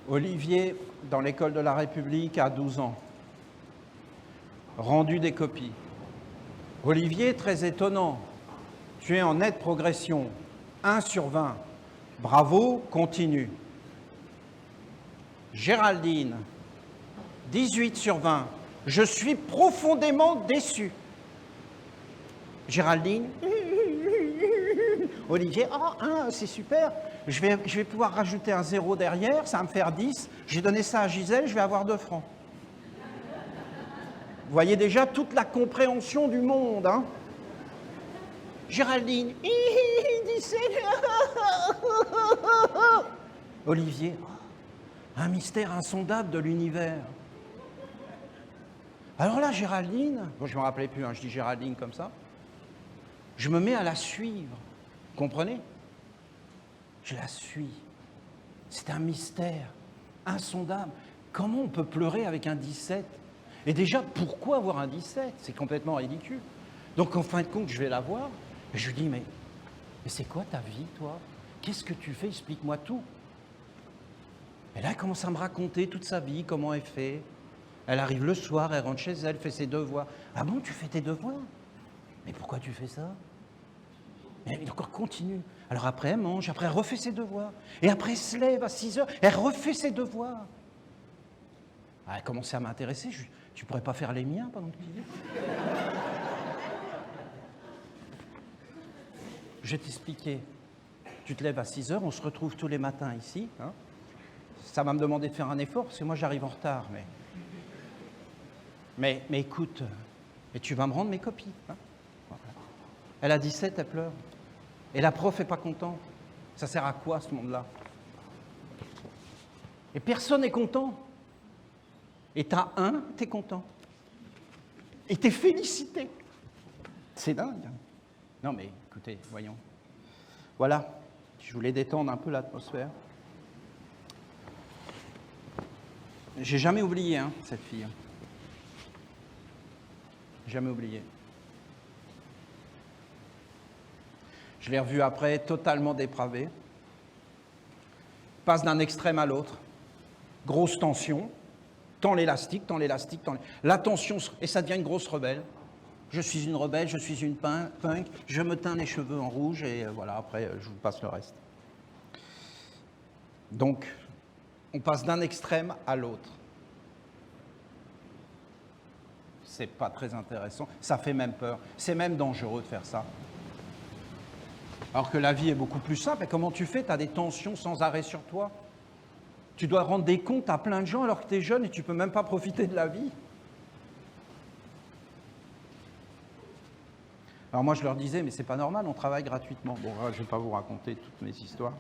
Olivier, dans l'école de la République, a 12 ans, rendu des copies. Olivier, très étonnant, tu es en nette progression, 1 sur 20. Bravo, continue. Géraldine, 18 sur 20. Je suis profondément déçue. Géraldine, Olivier, c'est super, je vais pouvoir rajouter un 0 derrière, ça va me faire 10. J'ai donné ça à Gisèle, je vais avoir 2 francs. Vous voyez déjà toute la compréhension du monde, hein. Géraldine, 17. Olivier, un mystère insondable de l'univers. Alors là, Géraldine, bon, je ne me rappelais plus, je dis Géraldine comme ça, je me mets à la suivre, vous comprenez? Je la suis. C'est un mystère insondable. Comment on peut pleurer avec un 17? Et déjà, pourquoi avoir un 17? C'est complètement ridicule. Donc en fin de compte, je vais la voir, et je lui dis, mais c'est quoi ta vie, toi? Qu'est-ce que tu fais? Explique-moi tout. Et là, elle commence à me raconter toute sa vie, comment elle fait. Elle arrive le soir, elle rentre chez elle, fait ses devoirs. Ah bon, tu fais tes devoirs? Mais pourquoi tu fais ça? Et il encore continue. Alors après, elle mange, après elle refait ses devoirs. Et après, elle se lève à 6 heures, elle refait ses devoirs. Elle a commencé à m'intéresser. Tu pourrais pas faire les miens pendant que tu dis? Je vais t'expliquer. Tu te lèves à 6 heures, on se retrouve tous les matins ici. Hein. Ça va me demander de faire un effort, parce que moi j'arrive en retard. Mais écoute, et tu vas me rendre mes copies. Hein. Voilà. Elle a 17, elle pleure. Et la prof n'est pas contente. Ça sert à quoi, ce monde-là? Et personne n'est content. Et t'as un, t'es content. Et t'es félicité. C'est dingue. Non mais, écoutez, voyons. Voilà, je voulais détendre un peu l'atmosphère. J'ai jamais oublié, cette fille. Jamais oublié. Je l'ai revue après, totalement dépravée. Passe d'un extrême à l'autre. Grosse tension. Tends l'élastique. La tension, et ça devient une grosse rebelle. Je suis une rebelle, je suis une punk, je me teins les cheveux en rouge, et voilà, après, je vous passe le reste. Donc, on passe d'un extrême à l'autre. C'est pas très intéressant, ça fait même peur. C'est même dangereux de faire ça. Alors que la vie est beaucoup plus simple. Et comment tu fais? Tu as des tensions sans arrêt sur toi. Tu dois rendre des comptes à plein de gens alors que tu es jeune et tu ne peux même pas profiter de la vie. Alors moi, je leur disais, mais c'est pas normal, on travaille gratuitement. Bon, je ne vais pas vous raconter toutes mes histoires.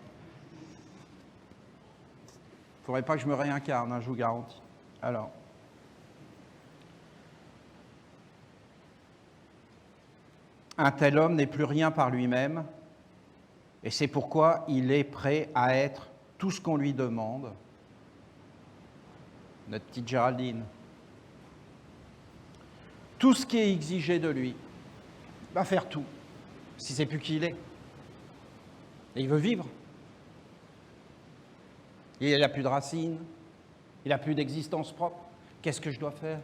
Il ne faudrait pas que je me réincarne, je vous garantis. Alors, un tel homme n'est plus rien par lui-même, et c'est pourquoi il est prêt à être tout ce qu'on lui demande. Notre petite Géraldine. Tout ce qui est exigé de lui. Va faire tout, si c'est plus qui il est. Et il veut vivre. Et il n'a plus de racines, il n'a plus d'existence propre. Qu'est-ce que je dois faire?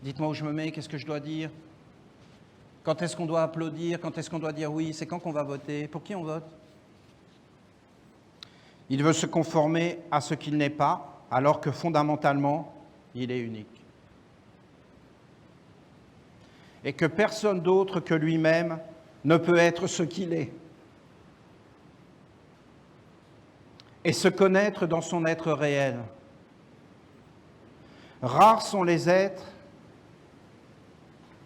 Dites-moi où je me mets, qu'est-ce que je dois dire? Quand est-ce qu'on doit applaudir? Quand est-ce qu'on doit dire oui? C'est quand qu'on va voter? Pour qui on vote? Il veut se conformer à ce qu'il n'est pas, alors que fondamentalement, il est unique. Et que personne d'autre que lui-même ne peut être ce qu'il est. Et se connaître dans son être réel. Rares sont les êtres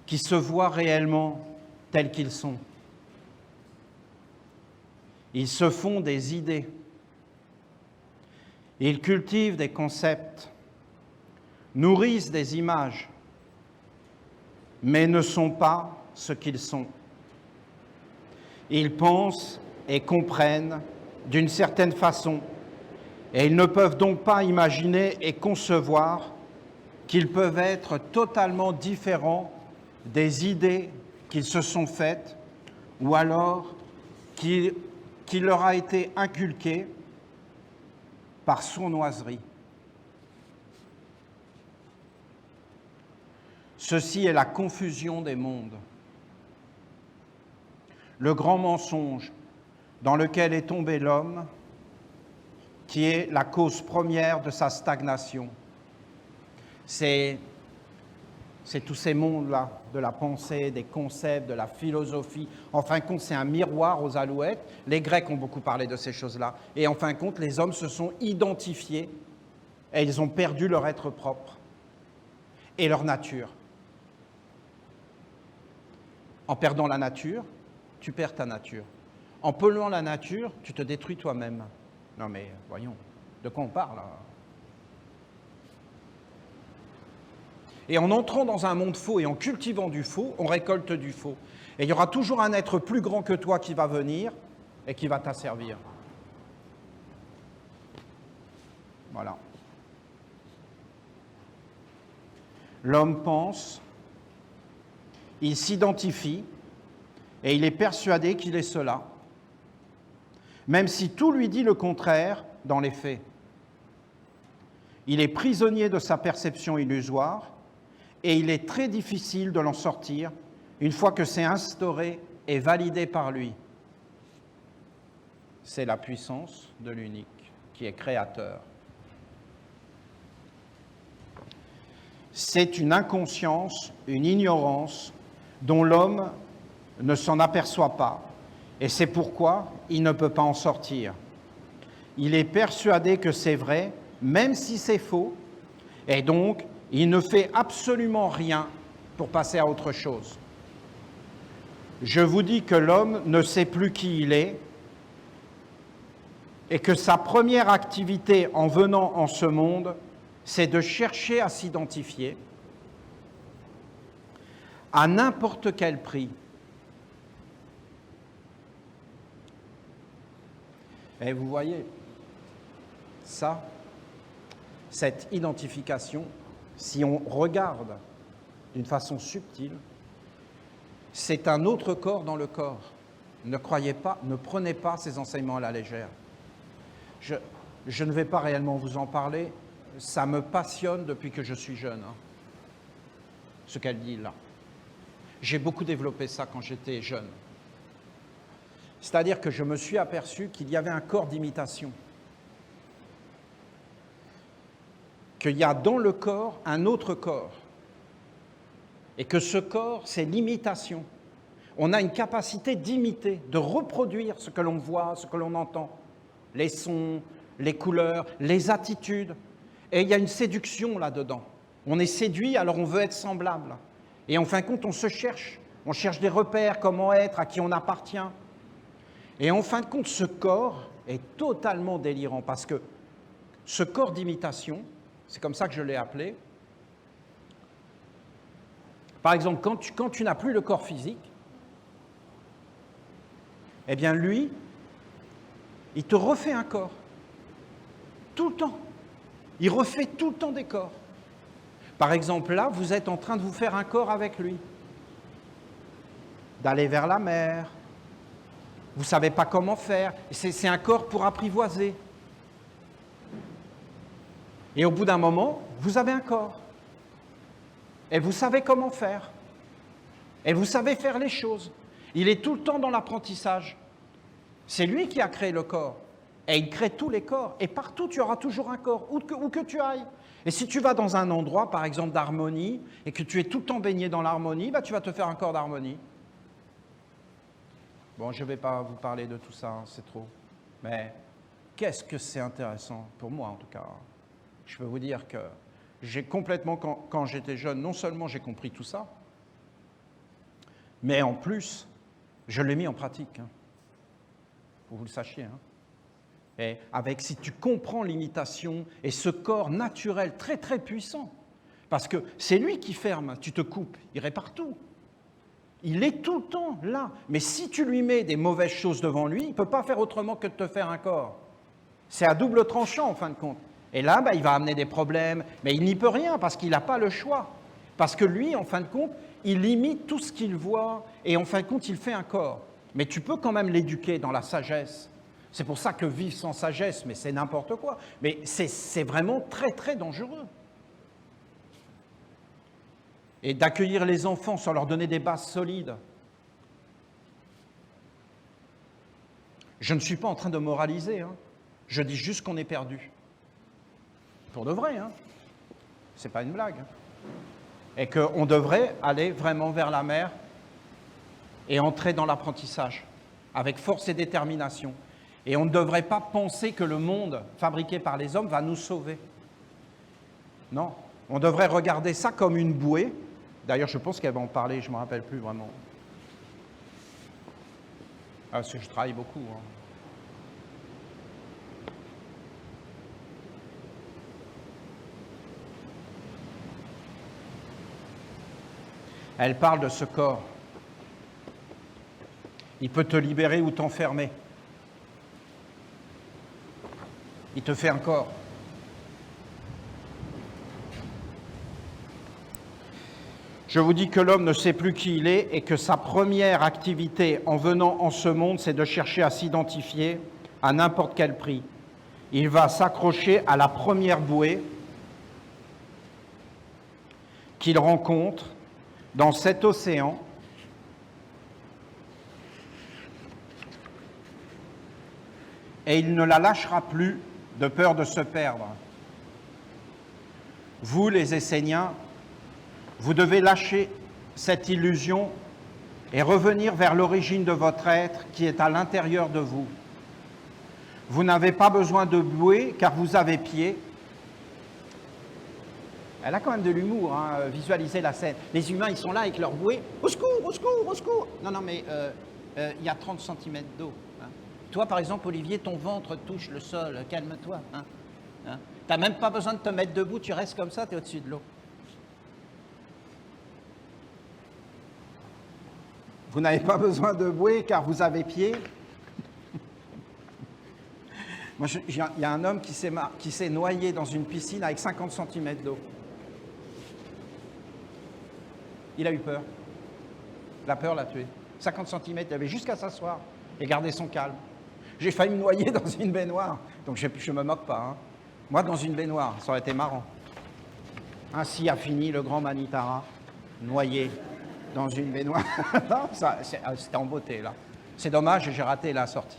qui se voient réellement tels qu'ils sont. Ils se font des idées. Ils cultivent des concepts, nourrissent des images, mais ne sont pas ce qu'ils sont. Ils pensent et comprennent d'une certaine façon, et ils ne peuvent donc pas imaginer et concevoir qu'ils peuvent être totalement différents des idées qu'ils se sont faites, ou alors qui leur a été inculquées par sournoiserie. Ceci est la confusion des mondes. Le grand mensonge dans lequel est tombé l'homme, qui est la cause première de sa stagnation. C'est C'est tous ces mondes-là, de la pensée, des concepts, de la philosophie. En fin de compte, c'est un miroir aux alouettes. Les Grecs ont beaucoup parlé de ces choses-là. Et en fin de compte, les hommes se sont identifiés et ils ont perdu leur être propre et leur nature. En perdant la nature, tu perds ta nature. En polluant la nature, tu te détruis toi-même. Non mais, voyons, de quoi on parle là ? Et en entrant dans un monde faux et en cultivant du faux, on récolte du faux. Et il y aura toujours un être plus grand que toi qui va venir et qui va t'asservir. Voilà. L'homme pense, il s'identifie et il est persuadé qu'il est cela, même si tout lui dit le contraire dans les faits. Il est prisonnier de sa perception illusoire et il est très difficile de l'en sortir une fois que c'est instauré et validé par lui. C'est la puissance de l'unique qui est créateur. C'est une inconscience, une ignorance dont l'homme ne s'en aperçoit pas et c'est pourquoi il ne peut pas en sortir. Il est persuadé que c'est vrai, même si c'est faux, et donc il ne fait absolument rien pour passer à autre chose. Je vous dis que l'homme ne sait plus qui il est et que sa première activité en venant en ce monde, c'est de chercher à s'identifier à n'importe quel prix. Et vous voyez, ça, cette identification, si on regarde d'une façon subtile, c'est un autre corps dans le corps. Ne croyez pas, ne prenez pas ces enseignements à la légère. Je ne vais pas réellement vous en parler, ça me passionne depuis que je suis jeune, hein, ce qu'elle dit là. J'ai beaucoup développé ça quand j'étais jeune. C'est-à-dire que je me suis aperçu qu'il y avait un corps d'imitation. Qu'il y a dans le corps un autre corps. Et que ce corps, c'est l'imitation. On a une capacité d'imiter, de reproduire ce que l'on voit, ce que l'on entend. Les sons, les couleurs, les attitudes. Et il y a une séduction là-dedans. On est séduit, alors on veut être semblable. Et en fin de compte, on se cherche. On cherche des repères, comment être, à qui on appartient. Et en fin de compte, ce corps est totalement délirant parce que ce corps d'imitation, c'est comme ça que je l'ai appelé. Par exemple, quand tu n'as plus le corps physique, eh bien lui, il te refait un corps. Tout le temps. Il refait tout le temps des corps. Par exemple, là, vous êtes en train de vous faire un corps avec lui. D'aller vers la mer. Vous ne savez pas comment faire. C'est un corps pour apprivoiser. Et au bout d'un moment, vous avez un corps. Et vous savez comment faire. Et vous savez faire les choses. Il est tout le temps dans l'apprentissage. C'est lui qui a créé le corps. Et il crée tous les corps. Et partout, tu auras toujours un corps, où que tu ailles. Et si tu vas dans un endroit, par exemple d'harmonie, et que tu es tout le temps baigné dans l'harmonie, bah, tu vas te faire un corps d'harmonie. Bon, je ne vais pas vous parler de tout ça, hein, c'est trop. Mais qu'est-ce que c'est intéressant, pour moi en tout cas. Je peux vous dire que j'ai complètement, quand j'étais jeune, non seulement j'ai compris tout ça, mais en plus, je l'ai mis en pratique. Hein, pour que vous le sachiez. Hein. Et avec, si tu comprends l'imitation et ce corps naturel très très puissant, parce que c'est lui qui ferme, tu te coupes, il répare tout. Il est tout le temps là. Mais si tu lui mets des mauvaises choses devant lui, il ne peut pas faire autrement que de te faire un corps. C'est à double tranchant en fin de compte. Et là, bah, il va amener des problèmes, mais il n'y peut rien parce qu'il n'a pas le choix. Parce que lui, en fin de compte, il imite tout ce qu'il voit et en fin de compte, il fait un corps. Mais tu peux quand même l'éduquer dans la sagesse. C'est pour ça que vivre sans sagesse, mais c'est n'importe quoi. Mais c'est vraiment très, très dangereux. Et d'accueillir les enfants sans leur donner des bases solides. Je ne suis pas en train de moraliser, hein. Je dis juste qu'on est perdu. Pour de vrai, hein. C'est pas une blague. et qu'on devrait aller vraiment vers la mer et entrer dans l'apprentissage avec force et détermination. Et on ne devrait pas penser que le monde fabriqué par les hommes va nous sauver. Non, on devrait regarder ça comme une bouée. D'ailleurs, je pense qu'elle va en parler, je ne me rappelle plus vraiment. Ah, parce que je travaille beaucoup. Hein. Elle parle de ce corps. Il peut te libérer ou t'enfermer. Il te fait un corps. Je vous dis que l'homme ne sait plus qui il est et que sa première activité en venant en ce monde, c'est de chercher à s'identifier à n'importe quel prix. Il va s'accrocher à la première bouée qu'il rencontre dans cet océan et il ne la lâchera plus de peur de se perdre. Vous, les Esséniens, vous devez lâcher cette illusion et revenir vers l'origine de votre être qui est à l'intérieur de vous. Vous n'avez pas besoin de bouée car vous avez pied. Elle a quand même de l'humour, hein, visualiser la scène. Les humains, ils sont là avec leur bouée. Au secours, au secours, au secours. Non, mais il y a 30 cm d'eau. Hein. Toi, par exemple, Olivier, ton ventre touche le sol. Calme-toi. Hein. Tu n'as même pas besoin de te mettre debout. Tu restes comme ça, tu es au-dessus de l'eau. Vous n'avez pas besoin de bouée car vous avez pied. Moi, il y a un homme qui s'est noyé dans une piscine avec 50 cm d'eau. Il a eu peur. La peur l'a tué. 50 cm, il avait jusqu'à s'asseoir et garder son calme. J'ai failli me noyer dans une baignoire. Donc je ne me moque pas. Hein. Moi, dans une baignoire, ça aurait été marrant. Ainsi a fini le grand Manitara, noyé dans une baignoire. Non, c'était en beauté, là. C'est dommage, j'ai raté la sortie.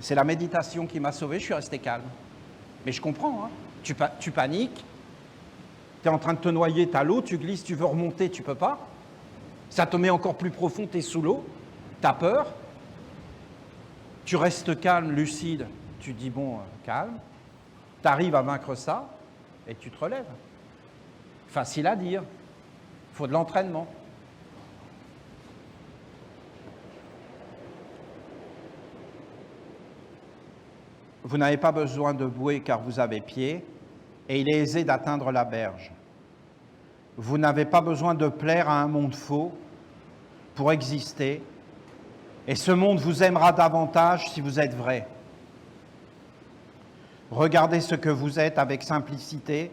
C'est la méditation qui m'a sauvé, je suis resté calme. Mais je comprends, hein. Tu paniques, tu es en train de te noyer, tu as l'eau, tu glisses, tu veux remonter, tu peux pas. Ça te met encore plus profond, tu es sous l'eau, tu as peur. Tu restes calme, lucide, tu dis bon, calme. Tu arrives à vaincre ça et tu te relèves. Facile à dire, il faut de l'entraînement. Vous n'avez pas besoin de bouée car vous avez pied, et il est aisé d'atteindre la berge. Vous n'avez pas besoin de plaire à un monde faux pour exister, et ce monde vous aimera davantage si vous êtes vrai. Regardez ce que vous êtes avec simplicité,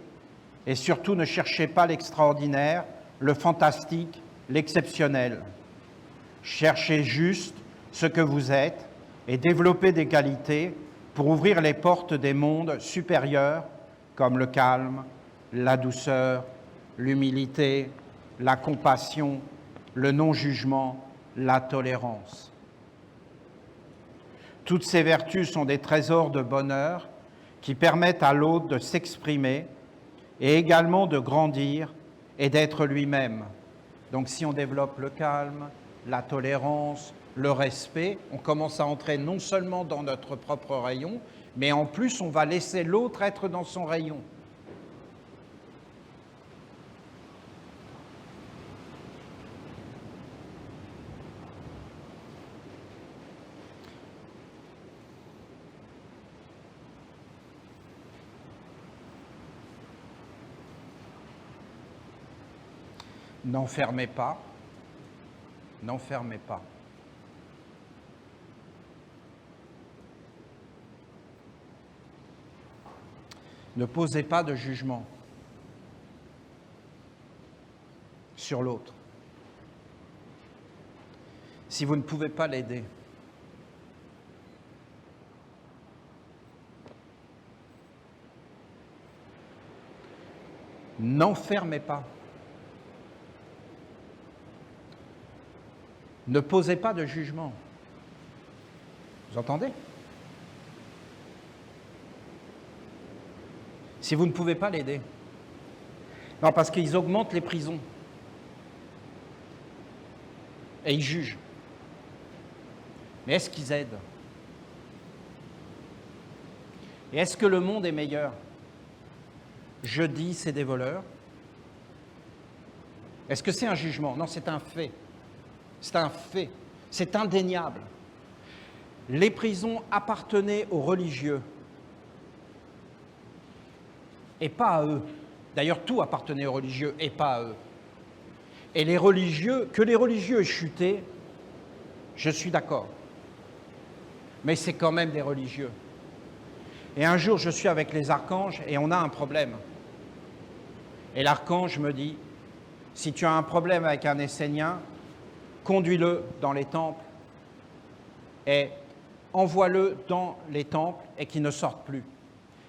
et surtout ne cherchez pas l'extraordinaire, le fantastique, l'exceptionnel. Cherchez juste ce que vous êtes et développez des qualités pour ouvrir les portes des mondes supérieurs comme le calme, la douceur, l'humilité, la compassion, le non-jugement, la tolérance. Toutes ces vertus sont des trésors de bonheur qui permettent à l'autre de s'exprimer et également de grandir et d'être lui-même. Donc si on développe le calme, la tolérance, le respect, on commence à entrer non seulement dans notre propre rayon, mais en plus on va laisser l'autre être dans son rayon. N'enfermez pas, n'enfermez pas. Ne posez pas de jugement sur l'autre. Si vous ne pouvez pas l'aider, n'enfermez pas. Ne posez pas de jugement. Vous entendez ? Si vous ne pouvez pas l'aider, Non, parce qu'ils augmentent les prisons. Et ils jugent. Mais est-ce qu'ils aident? Et est-ce que le monde est meilleur? Je dis c'est des voleurs. Est-ce que c'est un jugement? Non, c'est un fait. C'est un fait. C'est indéniable. Les prisons appartenaient aux religieux. Et pas à eux. D'ailleurs, tout appartenait aux religieux et pas à eux. Et les religieux, que les religieux aient chuté, je suis d'accord. Mais c'est quand même des religieux. Et un jour, je suis avec les archanges et on a un problème. Et l'archange me dit, si tu as un problème avec un Essénien, conduis-le dans les temples et envoie-le dans les temples et qu'il ne sorte plus.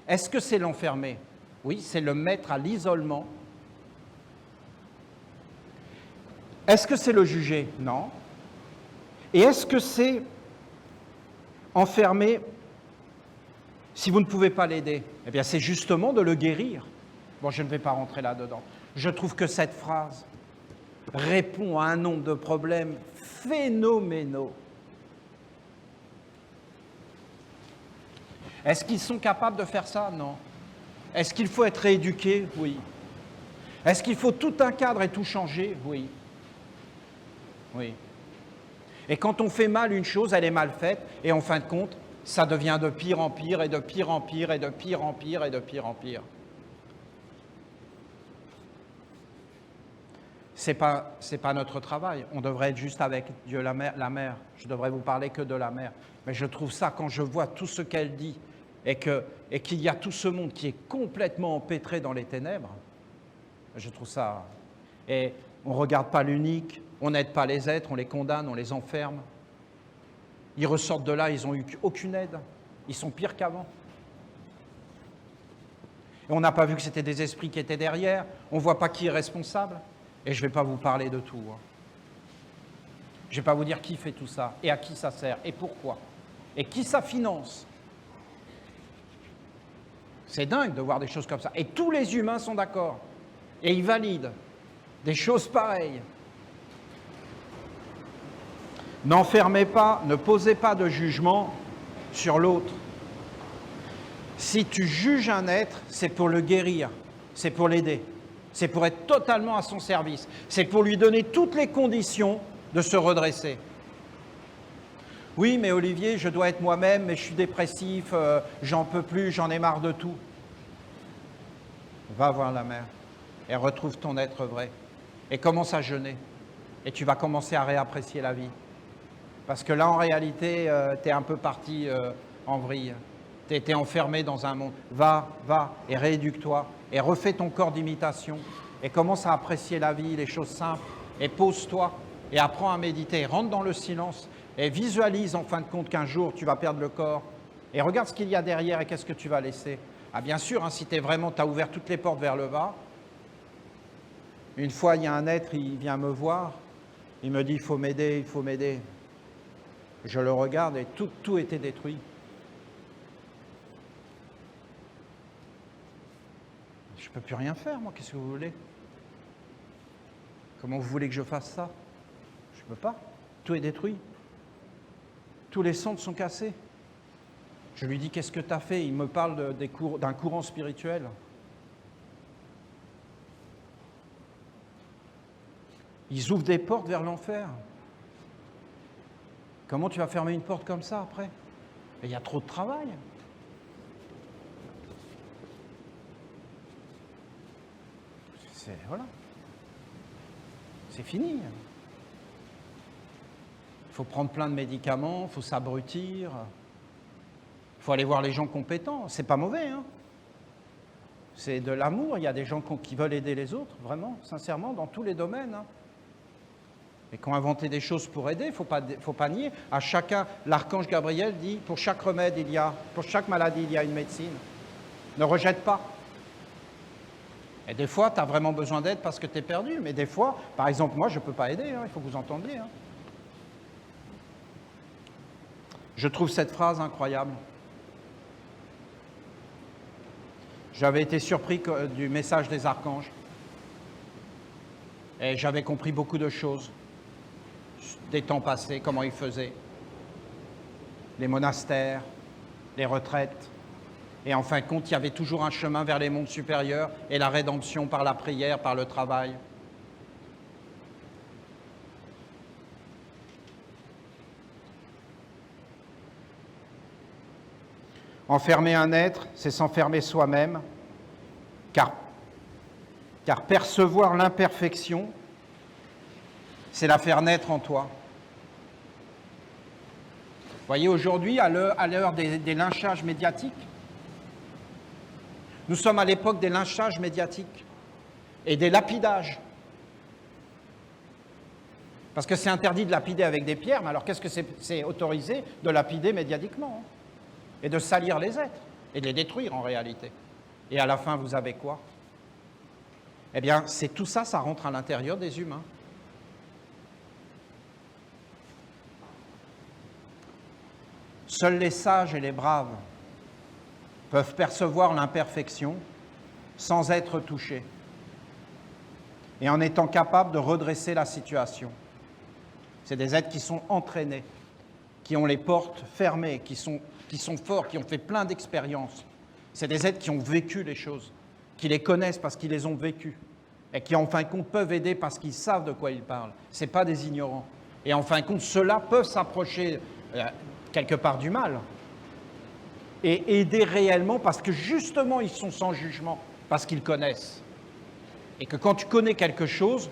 Est-ce que c'est l'enfermer? Oui, c'est le mettre à l'isolement. Est-ce que c'est le juger? Non. Et est-ce que c'est enfermer si vous ne pouvez pas l'aider? Eh bien, c'est justement de le guérir. Bon, je ne vais pas rentrer là-dedans. Je trouve que cette phrase répond à un nombre de problèmes phénoménaux. Est-ce qu'ils sont capables de faire ça? Non. Est-ce qu'il faut être rééduqué? Oui. Est-ce qu'il faut tout un cadre et tout changer? Oui. Oui. Et quand on fait mal une chose, elle est mal faite, et en fin de compte, ça devient de pire en pire, et de pire en pire, et de pire en pire, et de pire en pire. C'est pas notre travail. On devrait être juste avec Dieu, la mère. Je devrais vous parler que de la mère. Mais je trouve ça, quand je vois tout ce qu'elle dit, et qu'il y a tout ce monde qui est complètement empêtré dans les ténèbres, je trouve ça... Et on ne regarde pas l'unique, on n'aide pas les êtres, on les condamne, on les enferme. Ils ressortent de là, ils n'ont eu aucune aide. Ils sont pires qu'avant. Et on n'a pas vu que c'était des esprits qui étaient derrière, on ne voit pas qui est responsable. Et je ne vais pas vous parler de tout. Je ne vais pas vous dire qui fait tout ça, et à qui ça sert, et pourquoi, et qui ça finance. C'est dingue de voir des choses comme ça. Et tous les humains sont d'accord. Et ils valident des choses pareilles. N'enfermez pas, ne posez pas de jugement sur l'autre. Si tu juges un être, c'est pour le guérir, c'est pour l'aider, c'est pour être totalement à son service, c'est pour lui donner toutes les conditions de se redresser. Oui, mais Olivier, je dois être moi-même, mais je suis dépressif, j'en peux plus, j'en ai marre de tout. Va voir la mère et retrouve ton être vrai. Et commence à jeûner. Et tu vas commencer à réapprécier la vie. Parce que là, en réalité, tu es un peu parti en vrille. Tu es enfermé dans un monde. Va, et rééduque-toi. Et refais ton corps d'imitation. Et commence à apprécier la vie, les choses simples. Et pose-toi. Et apprends à méditer. Rentre dans le silence. Et visualise en fin de compte qu'un jour, tu vas perdre le corps. Et regarde ce qu'il y a derrière et qu'est-ce que tu vas laisser. Ah bien sûr, hein, si tu as ouvert toutes les portes vers le bas. Une fois, il y a un être, il vient me voir. Il me dit, il faut m'aider, il faut m'aider. Je le regarde et tout était détruit. Je ne peux plus rien faire, moi, qu'est-ce que vous voulez? Comment vous voulez que je fasse ça? Je ne peux pas. Tout est détruit. Tous les centres sont cassés. Je lui dis, qu'est-ce que tu as fait? Il me parle d'un courant spirituel. Ils ouvrent des portes vers l'enfer. Comment tu vas fermer une porte comme ça après? Il y a trop de travail. Voilà. C'est fini. Il faut prendre plein de médicaments, il faut s'abrutir. Il faut aller voir les gens compétents. C'est pas mauvais, hein. C'est de l'amour. Il y a des gens qui veulent aider les autres, vraiment, sincèrement, dans tous les domaines. Hein. Et qui ont inventé des choses pour aider, il ne faut pas nier. À chacun, l'archange Gabriel dit, pour chaque remède, pour chaque maladie, il y a une médecine. Ne rejette pas. Et des fois, tu as vraiment besoin d'aide parce que tu es perdu. Mais des fois, par exemple, moi, je ne peux pas aider, hein, il faut que vous entendiez. Hein. Je trouve cette phrase incroyable. J'avais été surpris du message des archanges. Et j'avais compris beaucoup de choses des temps passés, comment ils faisaient. Les monastères, les retraites. Et en fin de compte, il y avait toujours un chemin vers les mondes supérieurs et la rédemption par la prière, par le travail. Enfermer un être, c'est s'enfermer soi-même, car percevoir l'imperfection, c'est la faire naître en toi. Vous voyez, aujourd'hui, à l'heure des lynchages médiatiques, nous sommes à l'époque des lynchages médiatiques et des lapidages. Parce que c'est interdit de lapider avec des pierres, mais alors qu'est-ce que c'est autorisé de lapider médiatiquement, hein, et de salir les êtres, et de les détruire en réalité. Et à la fin, vous avez quoi? Eh bien, c'est tout ça, ça rentre à l'intérieur des humains. Seuls les sages et les braves peuvent percevoir l'imperfection sans être touchés et en étant capables de redresser la situation. C'est des êtres qui sont entraînés, qui ont les portes fermées, qui sont forts, qui ont fait plein d'expériences. C'est des êtres qui ont vécu les choses, qui les connaissent parce qu'ils les ont vécues et qui, en fin de compte, peuvent aider parce qu'ils savent de quoi ils parlent. Ce n'est pas des ignorants. Et en fin de compte, ceux-là peuvent s'approcher quelque part du mal et aider réellement parce que justement, ils sont sans jugement, parce qu'ils connaissent. Et que quand tu connais quelque chose,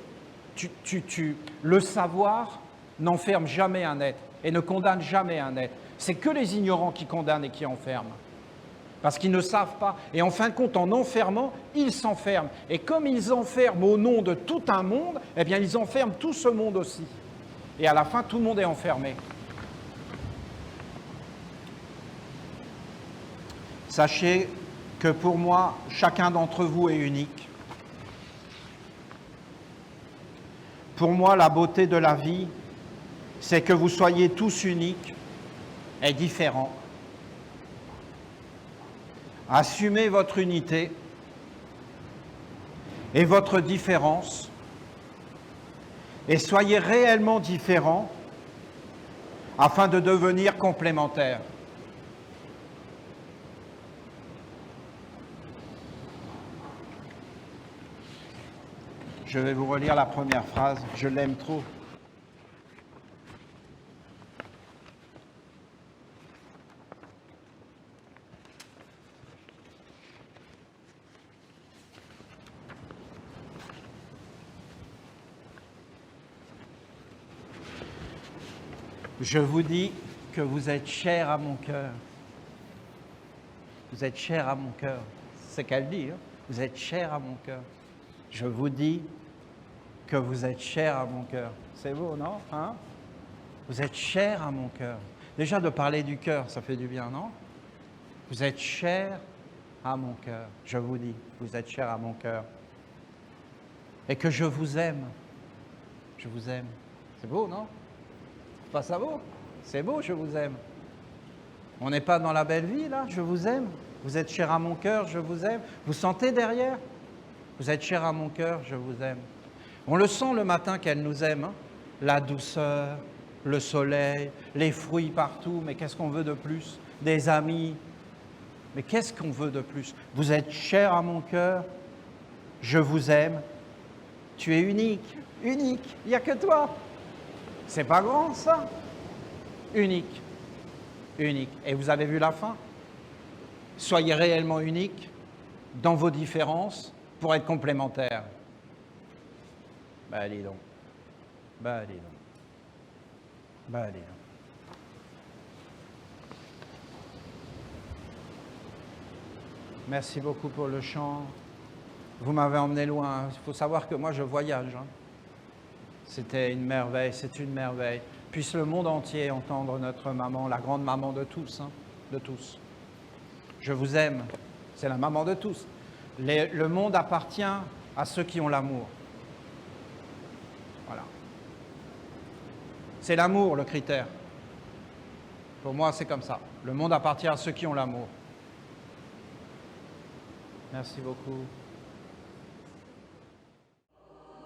le savoir n'enferme jamais un être et ne condamne jamais un être. C'est que les ignorants qui condamnent et qui enferment. Parce qu'ils ne savent pas. Et en fin de compte, en enfermant, ils s'enferment. Et comme ils enferment au nom de tout un monde, eh bien, ils enferment tout ce monde aussi. Et à la fin, tout le monde est enfermé. Sachez que pour moi, chacun d'entre vous est unique. Pour moi, la beauté de la vie, c'est que vous soyez tous uniques et différents. Assumez votre unité et votre différence et soyez réellement différents afin de devenir complémentaires. Je vais vous relire la première phrase, je l'aime trop. Je vous dis que vous êtes chers à mon cœur. Vous êtes chers à mon cœur. C'est ce qu'elle dit, hein? Vous êtes chers à mon cœur. Je vous dis que vous êtes chers à mon cœur. C'est beau, non? Hein? Vous êtes chers à mon cœur. Déjà, de parler du cœur, ça fait du bien, non? Vous êtes chers à mon cœur. Je vous dis, vous êtes chers à mon cœur. Et que je vous aime. Je vous aime. C'est beau, non? C'est pas ça beau? C'est beau, je vous aime. On n'est pas dans la belle vie, là? Je vous aime. Vous êtes chers à mon cœur, je vous aime. Vous sentez derrière? Vous êtes chers à mon cœur, je vous aime. On le sent le matin qu'elle nous aime, hein? La douceur, le soleil, les fruits partout, mais qu'est-ce qu'on veut de plus? Des amis, mais qu'est-ce qu'on veut de plus? Vous êtes chers à mon cœur, je vous aime. Tu es unique, unique, il n'y a que toi. C'est pas grand ça? Unique, unique. Et vous avez vu la fin? Soyez réellement unique dans vos différences pour être complémentaires. Ben dis donc. Ben dis donc. Ben dis donc. Merci beaucoup pour le chant. Vous m'avez emmené loin. Il faut savoir que moi je voyage. Hein. C'était une merveille, c'est une merveille. Puisse le monde entier entendre notre maman, la grande maman de tous, hein, de tous. Je vous aime, c'est la maman de tous. Le monde appartient à ceux qui ont l'amour. Voilà. C'est l'amour le critère. Pour moi, c'est comme ça. Le monde appartient à ceux qui ont l'amour. Merci beaucoup.